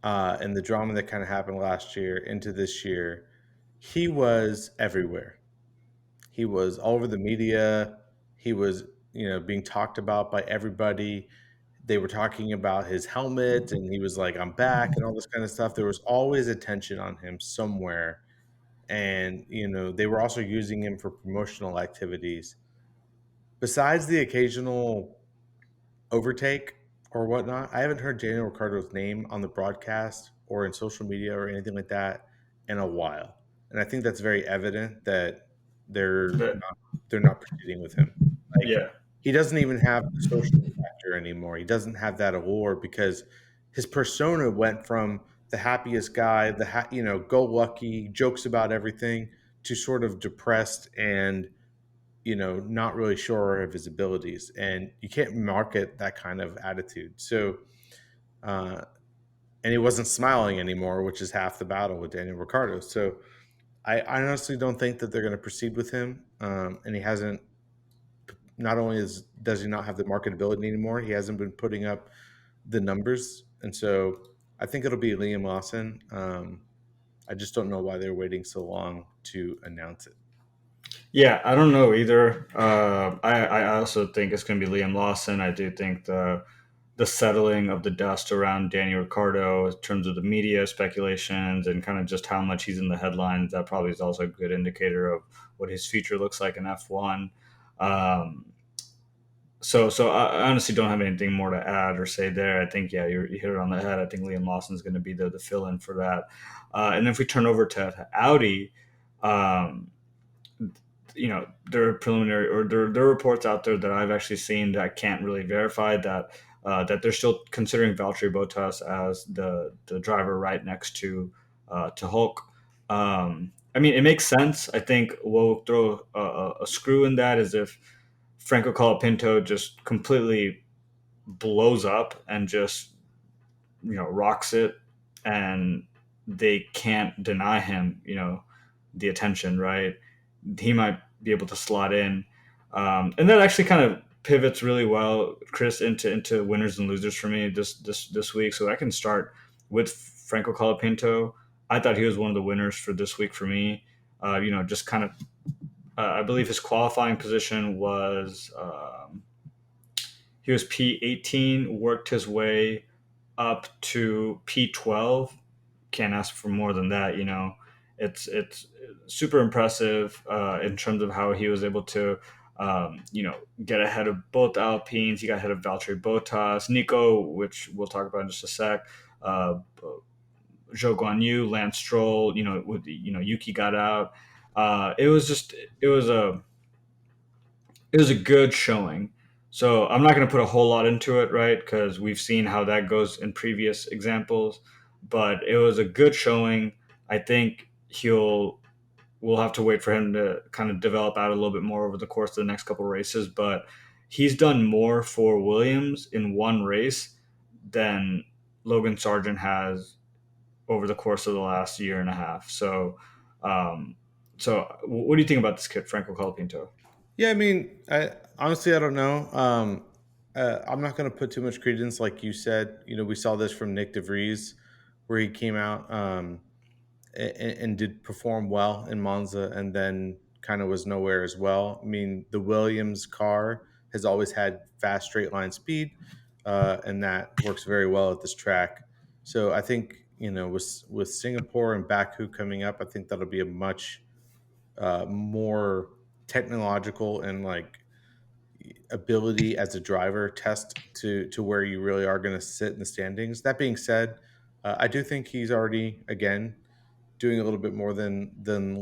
and the drama that kind of happened last year into this year, he was everywhere. He was all over the media. He was, being talked about by everybody. They were talking about his helmet, and he was like, "I'm back," and all this kind of stuff. There was always attention on him somewhere, and they were also using him for promotional activities. Besides the occasional overtake or whatnot, I haven't heard Daniel Ricciardo's name on the broadcast or in social media or anything like that in a while. And I think that's very evident that they're But, not they're not proceeding with him. Like, yeah, he doesn't even have the social factor anymore. He doesn't have that allure because his persona went from the happiest guy, go lucky, jokes about everything, to sort of depressed and not really sure of his abilities, and you can't market that kind of attitude. So, uh, and he wasn't smiling anymore, which is half the battle with Daniel Ricciardo. So, I honestly don't think that they're going to proceed with him. And he hasn't. Not only does he not have the marketability anymore, he hasn't been putting up the numbers, and so I think it'll be Liam Lawson. I just don't know why they're waiting so long to announce it. yeah, I don't know either. I also think it's going to be Liam Lawson. I do think the settling of the dust around Daniel Ricciardo in terms of the media speculations and kind of just how much he's in the headlines, that probably is also a good indicator of what his future looks like in F1. Um, so I honestly don't have anything more to add or say there. I think, yeah, you hit it on the head. I think Liam Lawson is going to be the fill in for that. And then if we turn over to Audi, um, there are preliminary or there are reports out there that I've actually seen that can't really verify that they're still considering Valtteri Bottas as the driver right next to Hulk. I mean, it makes sense. I think we'll throw a screw in that is if Franco Colapinto just completely blows up and just rocks it, and they can't deny him the attention, right? He might be able to slot in, and that actually kind of pivots really well, Chris, into winners and losers for me this week. So I can start with Franco Colapinto. I thought he was one of the winners for this week for me. Just kind of, I believe his qualifying position was he was P18, worked his way up to P12. Can't ask for more than that. It's super impressive in terms of how he was able to get ahead of both Alpines. He got ahead of Valtteri Bottas, Nico, which we'll talk about in just a sec. Uh, Zhou Guanyu, Lance Stroll. Yuki got out. It was just it was a good showing. So I'm not going to put a whole lot into it, right? Because we've seen how that goes in previous examples. But it was a good showing. I think we'll have to wait for him to kind of develop out a little bit more over the course of the next couple of races. But he's done more for Williams in one race than Logan Sargent has over the course of the last year and a half. Um, so what do you think about this kid, Franco Colapinto? Yeah, I mean, I don't know. I'm not going to put too much credence, like you said. We saw this from Nick DeVries, where he came out and did perform well in Monza, and then kind of was nowhere as well. I mean, the Williams car has always had fast straight line speed, and that works very well at this track. So I think with Singapore and Baku coming up, I think that'll be a much more technological and like ability as a driver test to where you really are going to sit in the standings. That being said, I do think he's already again doing a little bit more than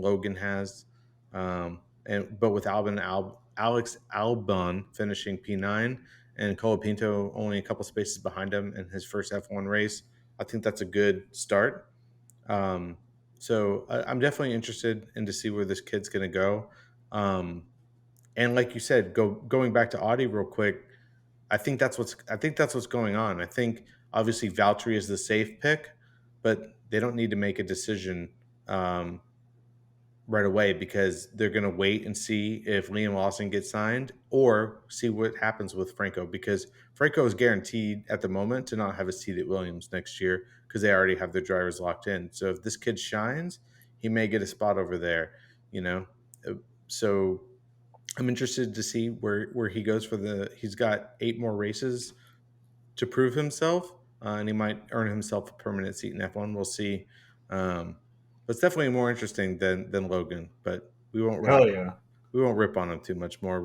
Logan has, and but with Alex Albon finishing P9 and Colapinto only a couple spaces behind him in his first F1 race. I think that's a good start. Um, I'm definitely interested in to see where this kid's going to go. Um, and like you said, going back to Audi real quick, I think that's what's going on. I think obviously Valtteri is the safe pick, but they don't need to make a decision um, right away because they're going to wait and see if Liam Lawson gets signed or see what happens with Franco because Franco is guaranteed at the moment to not have a seat at Williams next year because they already have their drivers locked in. So if this kid shines, he may get a spot over there, you know. So I'm interested to see where he goes for the. He's got 8 more races to prove himself, and he might earn himself a permanent seat in F1. We'll see. But it's definitely more interesting than Logan. But Hell yeah. we won't rip on him too much more.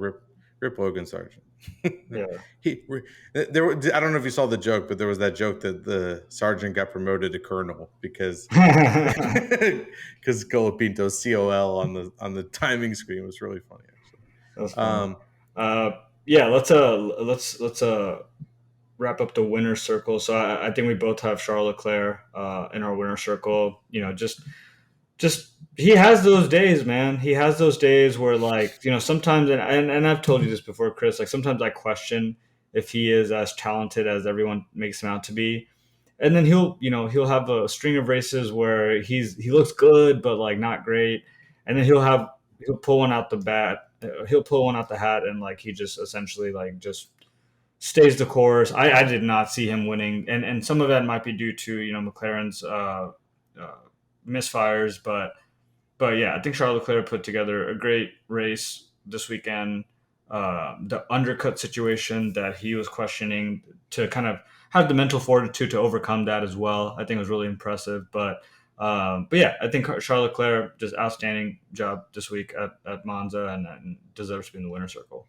Rip Logan Sargent. Yeah. he I don't know if you saw the joke, but there was that joke that the sergeant got promoted to colonel because because Colapinto's COL on the timing screen was really funny actually. That's funny. Um, Uh, yeah, let's wrap up the winner circle. So I think we both have Charles Leclerc in our winner circle. You know, just he has those days, man. He has those days where like sometimes and I've told you this before, Chris. Like sometimes I question if he is as talented as everyone makes him out to be. And then he'll have a string of races where he looks good but like not great, and then he'll pull one out the bat, he'll pull one out the hat, and like he just essentially like just stays the course. I did not see him winning, and some of that might be due to McLaren's uh, misfires, but yeah, I think Charles Leclerc put together a great race this weekend. The undercut situation that he was questioning, to kind of have the mental fortitude to overcome that as well, I think was really impressive. But yeah, I think Charles Leclerc just outstanding job this week at Monza, and deserves to be in the winner circle.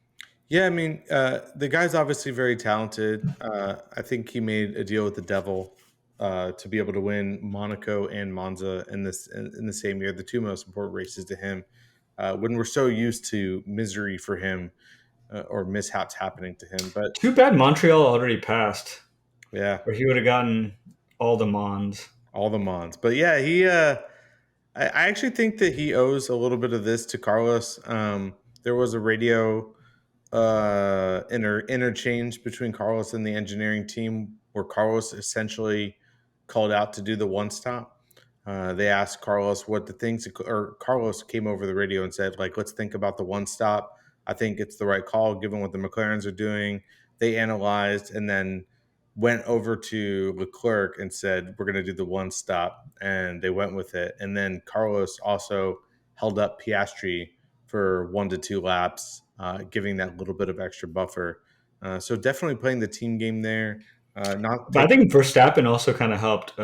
yeah, I mean, the guy's obviously very talented. I think he made a deal with the devil to be able to win Monaco and Monza in the same year, the 2 most important races to him. When we're so used to misery for him or mishaps happening to him, but Too bad Montreal already passed, yeah, or he would have gotten all the Mons. all the Mons. But yeah, I actually think that he owes a little bit of this to Carlos. There was a radio interchange between Carlos and the engineering team, where Carlos essentially called out to do the one stop. They asked Carlos what the things, or Carlos came over the radio and said, like, let's think about the one stop. I think it's the right call given what the McLarens are doing. They analyzed and then went over to Leclerc and said, we're going to do the one stop. And they went with it. And then Carlos also held up Piastri for 1 to 2 laps, giving that little bit of extra buffer. So definitely playing the team game there. Not But I taking think Verstappen also kind of helped,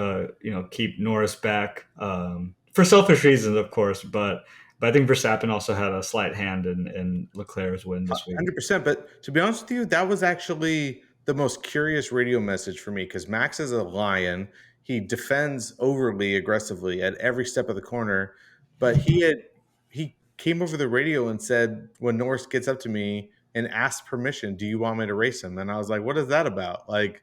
keep Norris back, for selfish reasons, of course. But I think Verstappen also had a slight hand in Leclerc's win this week. 100%. But to be honest with you, that was actually the most curious radio message for me because Max is a lion. He defends overly aggressively at every step of the corner, but he came over the radio and said when Norris gets up to me and asks permission, "Do you want me to race him?" And I was like, "What is that about?" Like,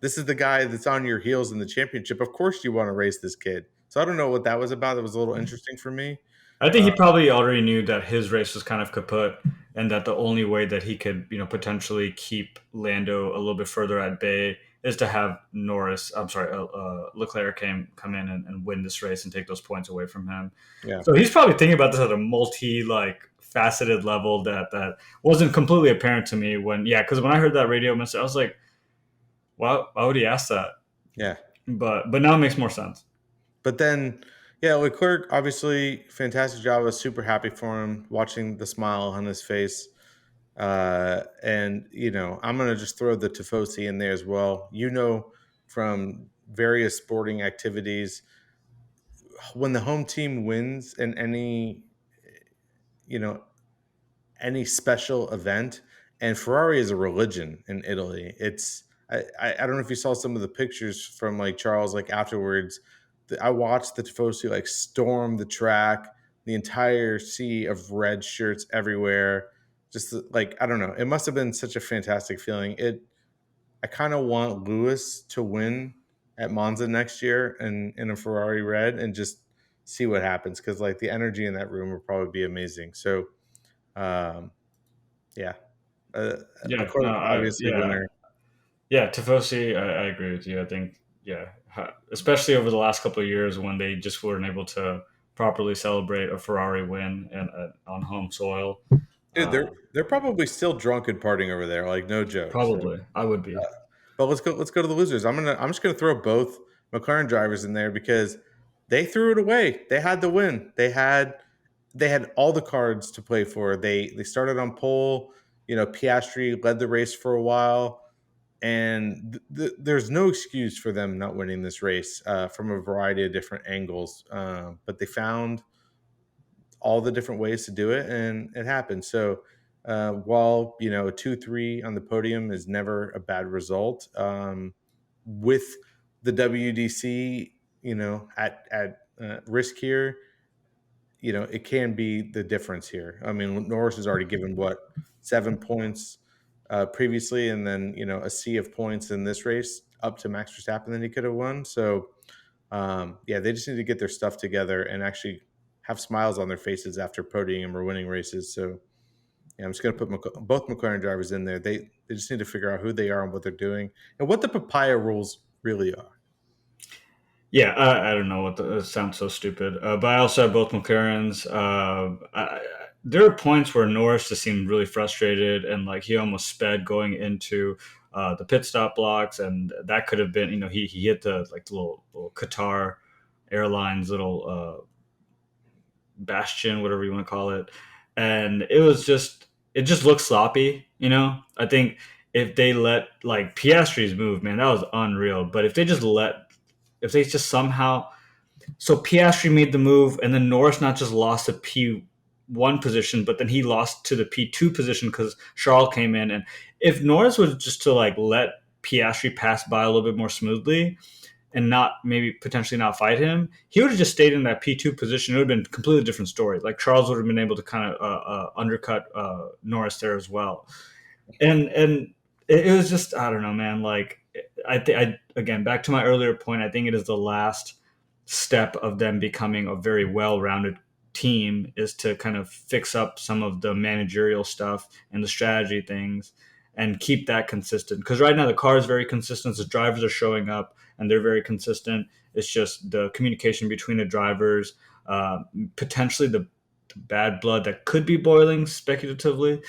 this is the guy that's on your heels in the championship. Of course, you want to race this kid. So I don't know what that was about. It was a little interesting for me. I think he probably already knew that his race was kind of kaput, and that the only way that he could, potentially keep Lando a little bit further at bay is to have Norris, I'm sorry, Leclerc come in and win this race and take those points away from him. Yeah. So he's probably thinking about this at a faceted level that wasn't completely apparent to me because when I heard that radio message, I was like, why would he ask that? Yeah. But now it makes more sense. But then, yeah, Leclerc, obviously, fantastic job. I was super happy for him, watching the smile on his face. And, I'm going to just throw the Tifosi in there as well. From various sporting activities, when the home team wins in you know, any special event, and Ferrari is a religion in Italy. I don't know if you saw some of the pictures from like Charles, like afterwards. I watched the Tifosi like storm the track, the entire sea of red shirts everywhere. just like, I don't know. It must have been such a fantastic feeling. I kind of want Lewis to win at Monza next year and in a Ferrari red and just see what happens because like the energy in that room will probably be amazing. So um, yeah, Yeah, no, Leclerc obviously winner. yeah, Tifosi, I agree with you. I think, yeah, especially over the last couple of years when they just weren't able to properly celebrate a Ferrari win and on home soil. Dude, Uh, they're probably still drunk and partying over there, like no joke. So, Probably, I would be. but let's go to the losers. I'm just gonna throw both McLaren drivers in there because they threw it away. They had the win. They had all the cards to play for. They started on pole. Piastri led the race for a while, and there's no excuse for them not winning this race from a variety of different angles. But they found all the different ways to do it, and it happened. So while a 2-3 on the podium is never a bad result, with the WDC, at risk here, it can be the difference here. I mean, Norris has already given what 7 points previously, and then a sea of points in this race up to Max Verstappen that he could have won. So yeah, they just need to get their stuff together and actually have smiles on their faces after podium or winning races. So yeah, I'm just going to put both McLaren drivers in there. They just need to figure out who they are and what they're doing and what the papaya rules really are. Yeah, I don't know what it sounds so stupid, but I also have both McLarens. There are points where Norris just seemed really frustrated and like he almost sped going into the pit stop blocks, and that could have been, he hit the like the little Qatar Airlines little bastion, whatever you want to call it, and it just looked sloppy. I think if they let like Piastri's move, man, that was unreal. But if they just somehow, so Piastri made the move, and then Norris not just lost a P1 position, but then he lost to the P2 position because Charles came in. And if Norris was just to like let Piastri pass by a little bit more smoothly and not maybe potentially not fight him, he would have just stayed in that P2 position. It would have been a completely different story. Like Charles would have been able to kind of undercut Norris there as well. And it was just, I don't know, man. Like I again, back to my earlier point, I think it is the last step of them becoming a very well-rounded team is to kind of fix up some of the managerial stuff and the strategy things and keep that consistent. Because right now the car is very consistent, the drivers are showing up and they're very consistent. It's just the communication between the drivers, potentially the bad blood that could be boiling speculatively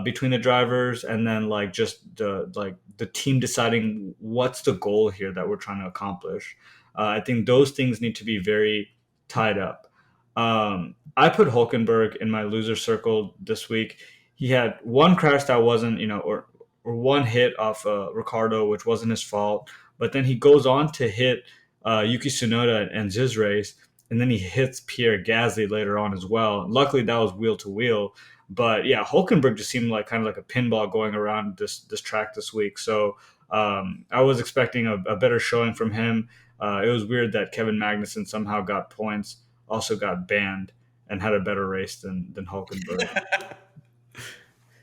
between the drivers, and then like just the team deciding what's the goal here that we're trying to accomplish. I think those things need to be very tied up. I put Hulkenberg in my loser circle this week. He had one crash that wasn't, or one hit off Ricardo, which wasn't his fault. But then he goes on to hit Yuki Tsunoda and his race, and then he hits Pierre Gasly later on as well. Luckily, that was wheel to wheel. But yeah, Hulkenberg just seemed like kind of like a pinball going around this track this week. So I was expecting a better showing from him. It was weird that Kevin Magnussen somehow got points, also got banned, and had a better race than Hulkenberg.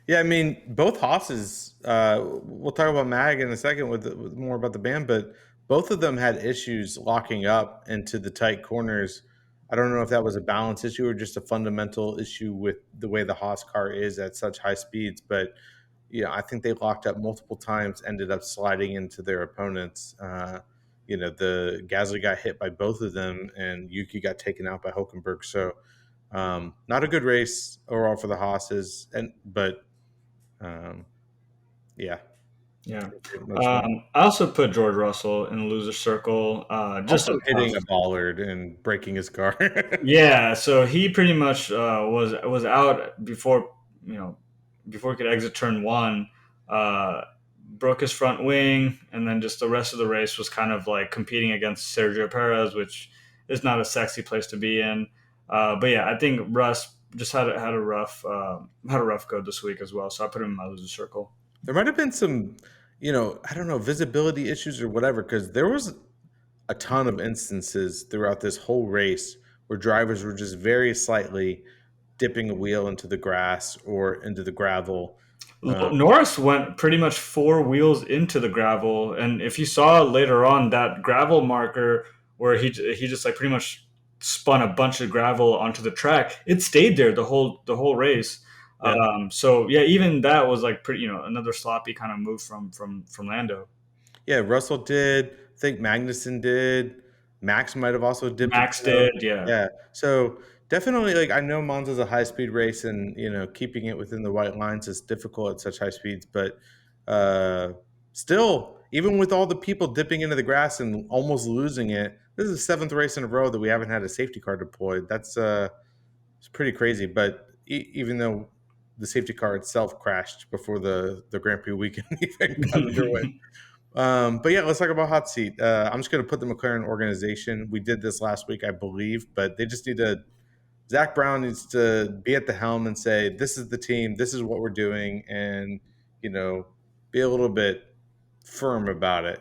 Yeah, I mean, both Haas's. We'll talk about Mag in a second with more about the band, but both of them had issues locking up into the tight corners. I don't know if that was a balance issue or just a fundamental issue with the way the Haas car is at such high speeds. But I think they locked up multiple times, ended up sliding into their opponents. The Gasly got hit by both of them, and Yuki got taken out by Hulkenberg. So, not a good race overall for the Haas's, but yeah. Yeah. Much more. I also put George Russell in the loser circle. Just Also a hitting tough. a bollard and breaking his car. Yeah, so he pretty much was out before before he could exit turn one. Uh, Broke his front wing, and then just the rest of the race was kind of like competing against Sergio Perez, which is not a sexy place to be in. But yeah, I think Russ just had a rough go this week as well. So I put him in my loser circle. There might have been some, I don't know, visibility issues or whatever, because there was a ton of instances throughout this whole race where drivers were just very slightly dipping a wheel into the grass or into the gravel. Norris went pretty much four wheels into the gravel, and if you saw later on that gravel marker where he just like pretty much spun a bunch of gravel onto the track, it stayed there the whole race. Yeah. So yeah, even that was like pretty, another sloppy kind of move from Lando. Yeah, Russell did. I think Magnussen did. Max might have also dipped a Max toe. did, yeah. Yeah. So definitely, like I know Monza's a high speed race, and keeping it within the white lines is difficult at such high speeds. But uh, still, even with all the people dipping into the grass and almost losing it, this is the seventh race in a row that we haven't had a safety car deployed. That's it's pretty crazy. But even though the safety car itself crashed before the Grand Prix weekend even got underway. But yeah, let's talk about hot seat. I'm just going to put the McLaren organization. We did this last week, I believe, but they just need to. Zach Brown needs to be at the helm and say, "This is the team. This is what we're doing," and you know, be a little bit firm about it,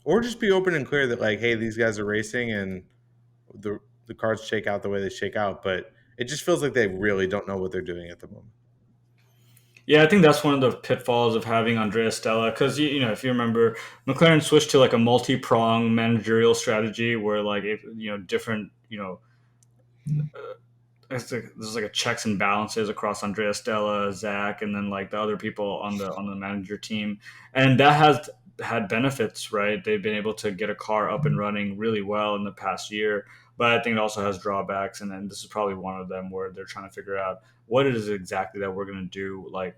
or just be open and clear that like, "Hey, these guys are racing, and the cards shake out the way they shake out." But it just feels like they really don't know what they're doing at the moment. Yeah, I think that's one of the pitfalls of having Andrea Stella because if you remember, McLaren switched to like a multi-prong managerial strategy where like if different there's like a checks and balances across Andrea Stella, Zach, and then like the other people on the manager team, and that has had benefits, right? They've been able to get a car up and running really well in the past year, but I think it also has drawbacks, and then this is probably one of them where they're trying to figure out what it is exactly that we're going to do, like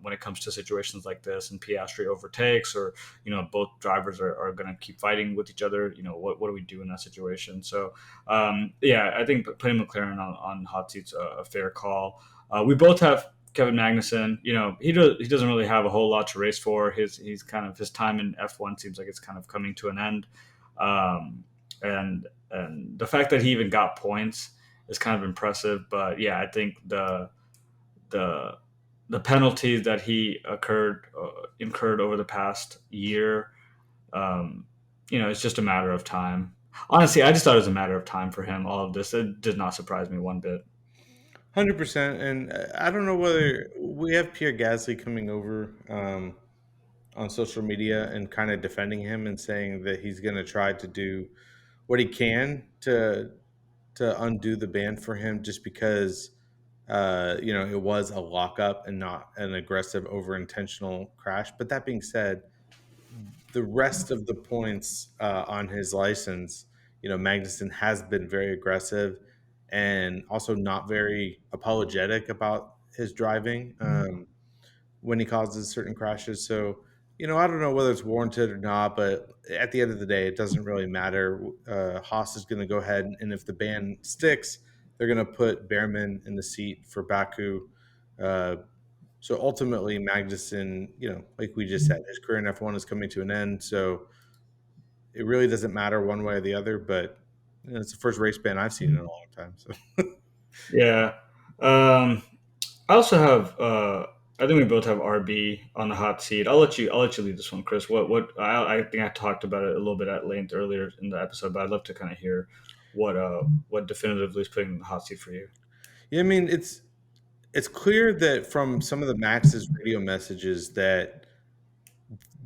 when it comes to situations like this, and Piastri overtakes, or both drivers are going to keep fighting with each other. What do we do in that situation? So yeah, I think putting McLaren on hot seat's a fair call. We both have Kevin Magnussen. He doesn't really have a whole lot to race for. His time in F1 seems like it's kind of coming to an end, and the fact that he even got points is kind of impressive. But yeah, I think the the penalties that he incurred over the past year, it's just a matter of time. Honestly, I just thought it was a matter of time for him. All of this, it did not surprise me one bit. 100%. And I don't know whether we have Pierre Gasly coming over on social media and kind of defending him and saying that he's going to try to do what he can to undo the ban for him, just because it was a lockup and not an aggressive over intentional crash. But that being said, the rest of the points on his license, Magnussen has been very aggressive and also not very apologetic about his driving when he causes certain crashes. So, I don't know whether it's warranted or not, but at the end of the day, it doesn't really matter. Haas is going to go ahead, and if the ban sticks, they're going to put Behrman in the seat for Baku. Uh, so ultimately, Magnussen, like we just said, his career in F1 is coming to an end. So it really doesn't matter one way or the other. But it's the first race ban I've seen in a long time. So Yeah. I also have. I think we both have RB on the hot seat. I'll let you lead this one, Chris. I think I talked about it a little bit at length earlier in the episode, but I'd love to kind of hear what definitively is putting in the hot seat for you. yeah, I mean, it's clear that from some of the Max's radio messages that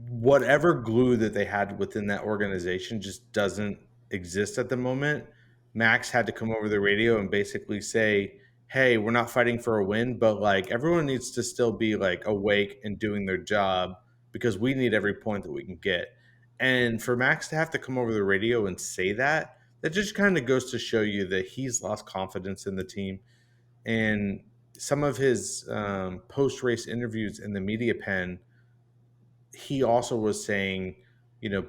whatever glue that they had within that organization just doesn't exist at the moment. Max had to come over the radio and basically say, "Hey, we're not fighting for a win, but like everyone needs to still be like awake and doing their job because we need every point that we can get." And for Max to have to come over the radio and say that, that just kind of goes to show you that he's lost confidence in the team. And some of his post race interviews in the media pen, he also was saying,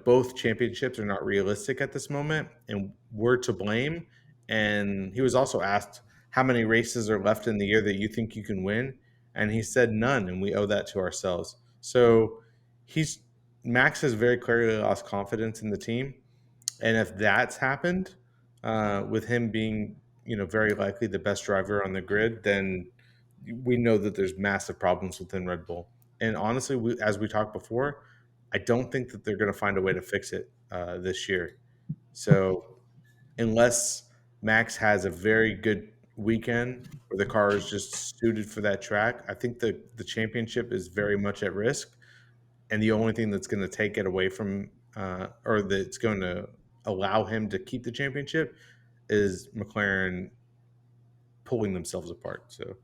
both championships are not realistic at this moment and we're to blame. And he was also asked, how many races are left in the year that you think you can win? And he said none, and we owe that to ourselves. So he's Max has very clearly lost confidence in the team. And if that's happened, with him being, very likely the best driver on the grid, then we know that there's massive problems within Red Bull. And honestly, as we talked before, I don't think that they're going to find a way to fix it this year. So unless Max has a very good weekend where the car is just suited for that track, I think the championship is very much at risk. And the only thing that's going to take it away from, or that's going to allow him to keep the championship, is McLaren pulling themselves apart. So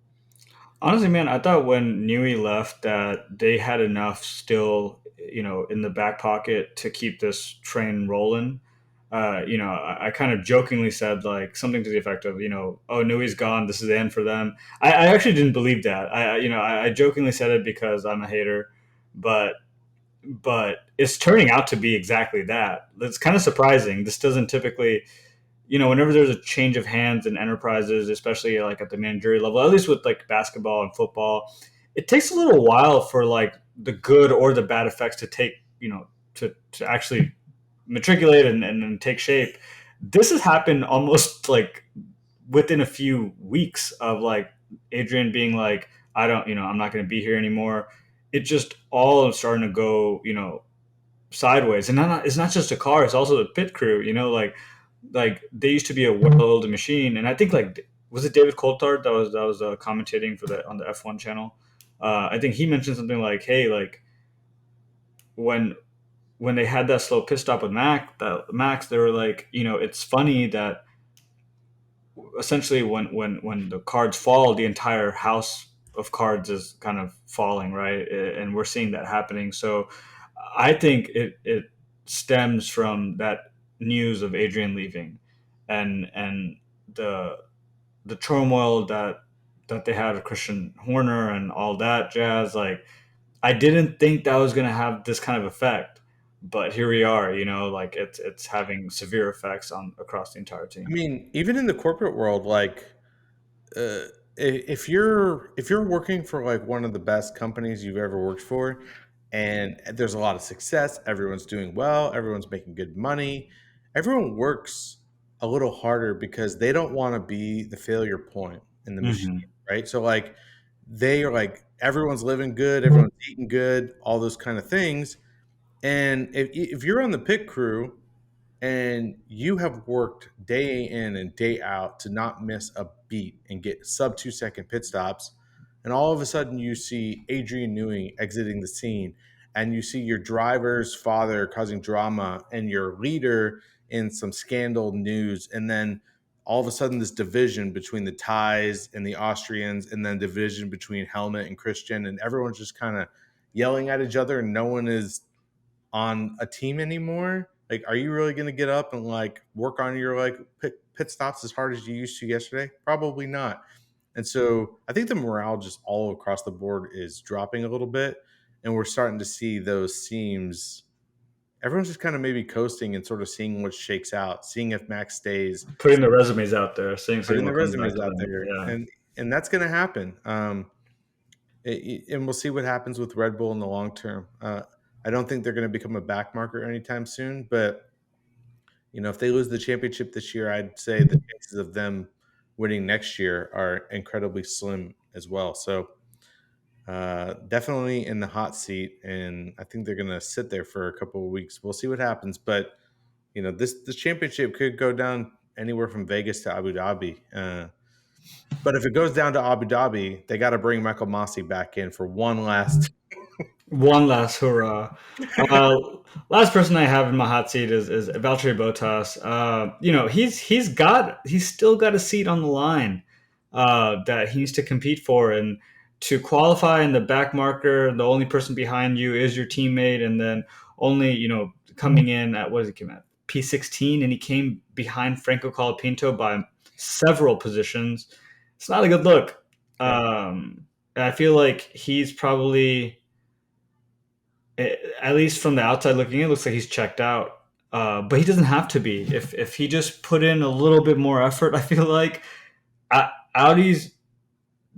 Honestly, man, I thought when Newey left that they had enough still, in the back pocket to keep this train rolling. I kind of jokingly said like something to the effect of, oh, Newey's gone. This is the end for them. I actually didn't believe that. I jokingly said it because I'm a hater, but it's turning out to be exactly that. It's kind of surprising. This doesn't typically, whenever there's a change of hands in enterprises, especially like at the managerial level, at least with like basketball and football, it takes a little while for like the good or the bad effects to take, to actually matriculate and take shape. This has happened almost like within a few weeks of like Adrian being like, I don't, I'm not going to be here anymore. It just all starting to go, sideways. And it's not just a car; it's also the pit crew. Like they used to be a well-oiled machine, and I think like was it David Coulthard that was commentating for the on the F1 channel. I think he mentioned something like, "Hey, like when they had that slow pit stop with Max, they were like, it's funny that essentially when the cards fall, the entire house of cards is kind of falling, right? And we're seeing that happening. So I think it stems from that news of Adrian leaving, and the the turmoil that they had with Christian Horner and all that jazz. Like I didn't think that was going to have this kind of effect, but here we are. Like it's having severe effects on across the entire I team. mean, even in the corporate world, like uh, if you're working for like one of the best companies you've ever worked for, and there's a lot of success, everyone's doing well, everyone's making good money, everyone works a little harder because they don't want to be the failure point in the machine, Hmm. right? So like they are like everyone's living good, everyone's eating good, all those kind of things. And if you're on the pit crew and you have worked day in and day out to not miss a beat and get sub 2 second pit stops, and all of a sudden you see Adrian Newey exiting the scene, and you see your driver's father causing drama and your leader in some scandal news, and then all of a sudden this division between the Thais and the Austrians, and then division between Helmut and Christian, and everyone's just kind of yelling at each other, and no one is on a team anymore. Like, are you really going to get up and like work on your like pit stops as hard as you used to yesterday? Probably not. And so I think the morale just all across the board is dropping a little bit, and we're starting to see those seams. Everyone's just kind of maybe coasting and sort of seeing what shakes out, seeing if Max stays, Putting the resumes out there, seeing putting the what comes back resumes to out them. there, Yeah. and that's going to happen. And we'll see what happens with Red Bull in the long term. I don't think they're going to become a back marker anytime soon, but if they lose the championship this year, I'd say the chances of them winning next year are incredibly slim as well. So definitely in the hot seat, and I think they're going to sit there for a couple of weeks. We'll see what happens, but this championship could go down anywhere from Vegas to Abu Dhabi. But if it goes down to Abu Dhabi, they got to bring Michael Masi back in for one last. One last hurrah. Uh, Last person I have in my hot seat is Valtteri Bottas. He's still got a seat on the line that he needs to compete for, and to qualify in the back marker, the only person behind you is your teammate, and then only coming in at what does he come at P16, and he came behind Franco Colapinto by several positions. It's not a good look. Yeah. And I feel like he's probably at least from the outside looking in, it looks like he's checked out. But he doesn't have to be. If he just put in a little bit more effort, I feel like Audi's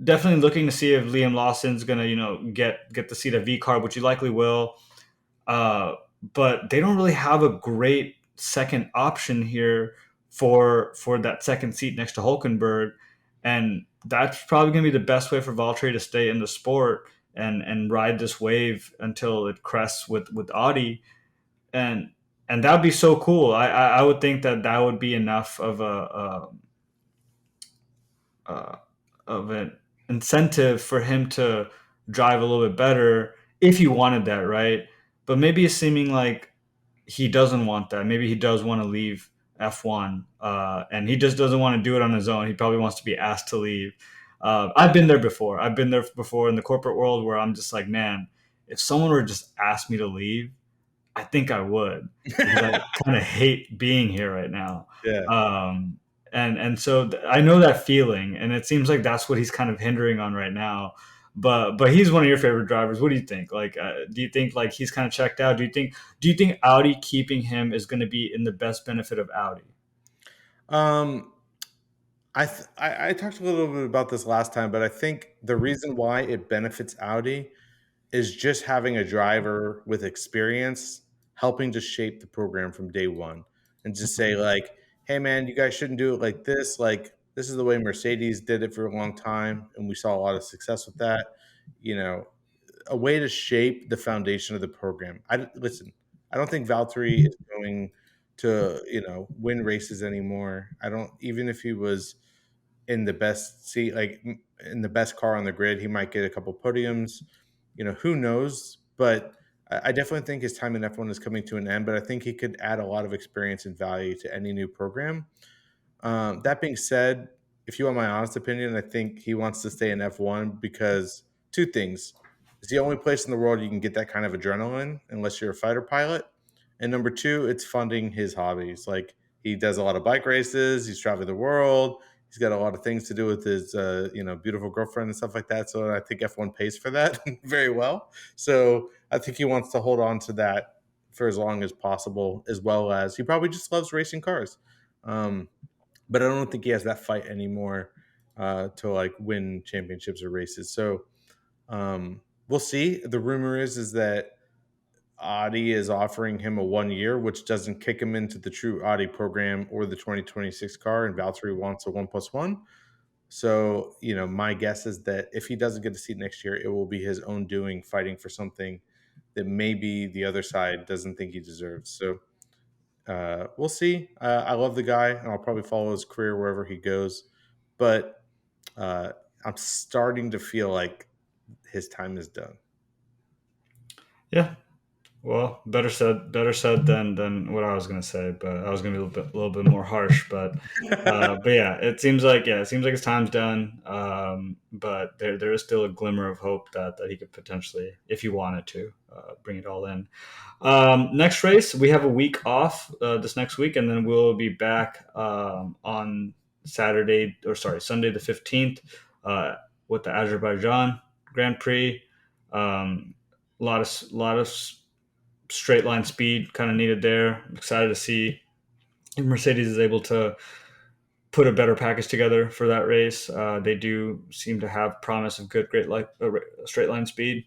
definitely looking to see if Liam Lawson's gonna get the seat of V carb, which he likely will. Uh, but they don't really have a great second option here for that second seat next to Hulkenberg, and that's probably going to be the best way for Valtteri to stay in the sport and ride this wave until it crests with Audi, and that'd be so cool. I would think that would be enough of uh, of an incentive for him to drive a little bit better if he wanted that, right? But maybe it's seeming like he doesn't want that. Maybe he does want to leave F1, and he just doesn't want to do it on his own. He probably wants to be asked to leave. I've been there before. I've been there before in the corporate world where I'm just like, man, if someone were to just ask me to leave, I think I would because I kind of hate being here right now. Yeah. Um, and so I know that feeling, and it seems like that's what he's kind of hindering on right now. But he's one of your favorite drivers. What do you think? Like, do you think like he's kind of checked out? Do you think Audi keeping him is going to be in the best benefit of Audi? Um, I talked a little bit about this last time, but I think the reason why it benefits Audi is just having a driver with experience helping to shape the program from day one and just say like, hey man, you guys shouldn't do it like this. Like this is the way Mercedes did it for a long time, and we saw a lot of success with that. You know, a way to shape the foundation of the program. Listen. I don't think Valtteri is going to win races anymore. I don't, even if he was in the best seat, like in the best car on the grid, he might get a couple podiums. Who knows? But I definitely think his time in F1 is coming to an end. But I think he could add a lot of experience and value to any new program. That being said, if you want my honest opinion, I think he wants to stay in F1 because two things. It's the only place in the world you can get that kind of adrenaline unless you're a fighter pilot. And number two, it's funding his hobbies. Like he does a lot of bike races, he's traveling the world, he's got a lot of things to do with his beautiful girlfriend and stuff like that. So I think F1 pays for that very well. So I think he wants to hold on to that for as long as possible, as well as he probably just loves racing cars. But I don't think he has that fight anymore to like win championships or races. So we'll see. The rumor is that Audi is offering him a 1 year, which doesn't kick him into the true Audi program or the 2026 car, and Valtteri wants a 1+1. So, my guess is that if he doesn't get a seat next year, it will be his own doing, fighting for something that maybe the other side doesn't think he deserves. So, we'll see. I love the guy, and I'll probably follow his career wherever he goes. But uh, I'm starting to feel like his time is done. Yeah. Well, better said than what I was gonna say, but I was gonna be a little bit more harsh, but yeah, it seems like his time's done. But there is still a glimmer of hope that he could potentially, if he wanted to, bring it all in. Next race, we have a week off this next week, and then we'll be back on Sunday the 15th with the Azerbaijan Grand Prix. A lot of straight line speed kind of needed there. I'm excited to see if Mercedes is able to put a better package together for that race. They do seem to have promise of good, great straight line speed.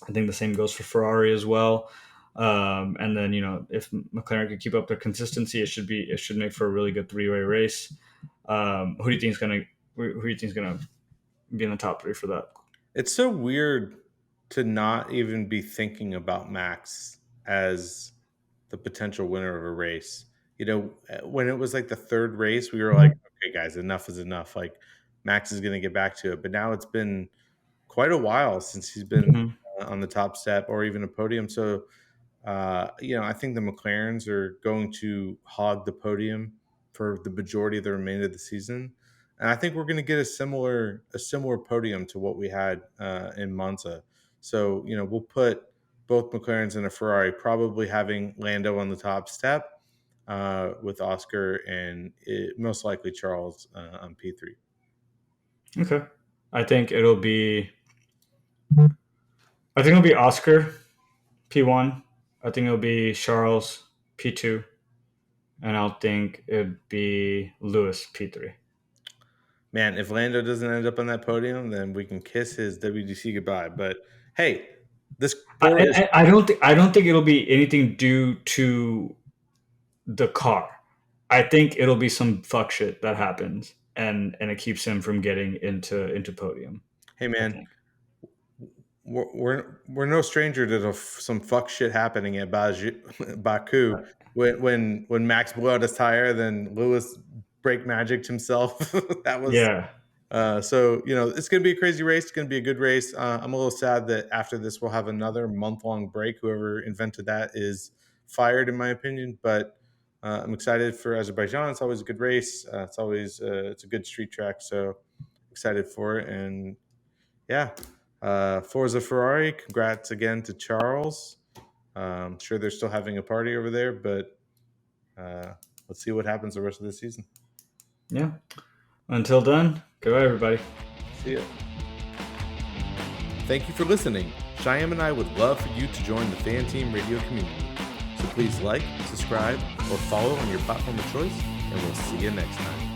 I think the same goes for Ferrari as well. And then if McLaren could keep up their consistency, it should make for a really good three-way race. Who do you think is gonna be in the top three for that? It's so weird to not even be thinking about Max as the potential winner of a race. When it was like the third race, we were like, okay, guys, enough is enough. Like, Max is going to get back to it. But now it's been quite a while since he's been Mhm. on the top step or even a podium. So, I think the McLarens are going to hog the podium for the majority of the remainder of the season. And I think we're going to get a similar podium to what we had in Monza. So, we'll put both McLarens and a Ferrari, probably having Lando on the top step with Oscar and most likely Charles on P3. Okay. I think it'll be. I think it'll be Oscar P1. I think it'll be Charles P2, and I'll think it'd be Lewis P3. Man, if Lando doesn't end up on that podium, then we can kiss his WDC goodbye. But hey, this sport is. I don't think it'll be anything due to the car. I think it'll be some fuck shit that happens, and it keeps him from getting into podium. Hey, I man, think. we're no stranger to some fuck shit happening at Baku. When Max blew out his tire, then Lewis brake magicked himself. That was Yeah, So, it's going to be a crazy race. It's going to be a good race. I'm a little sad that after this, we'll have another month-long break. Whoever invented that is fired, in my opinion. But I'm excited for Azerbaijan. It's always a good race. It's a good street track. So excited for it. And yeah, Forza Ferrari. Congrats again to Charles. I'm sure they're still having a party over there, but let's see what happens the rest of the season. Yeah. Until then, goodbye, everybody. See ya. Thank you for listening. Shayem and I would love for you to join the Fan Team Radio community. So please like, subscribe, or follow on your platform of choice, and we'll see you next time.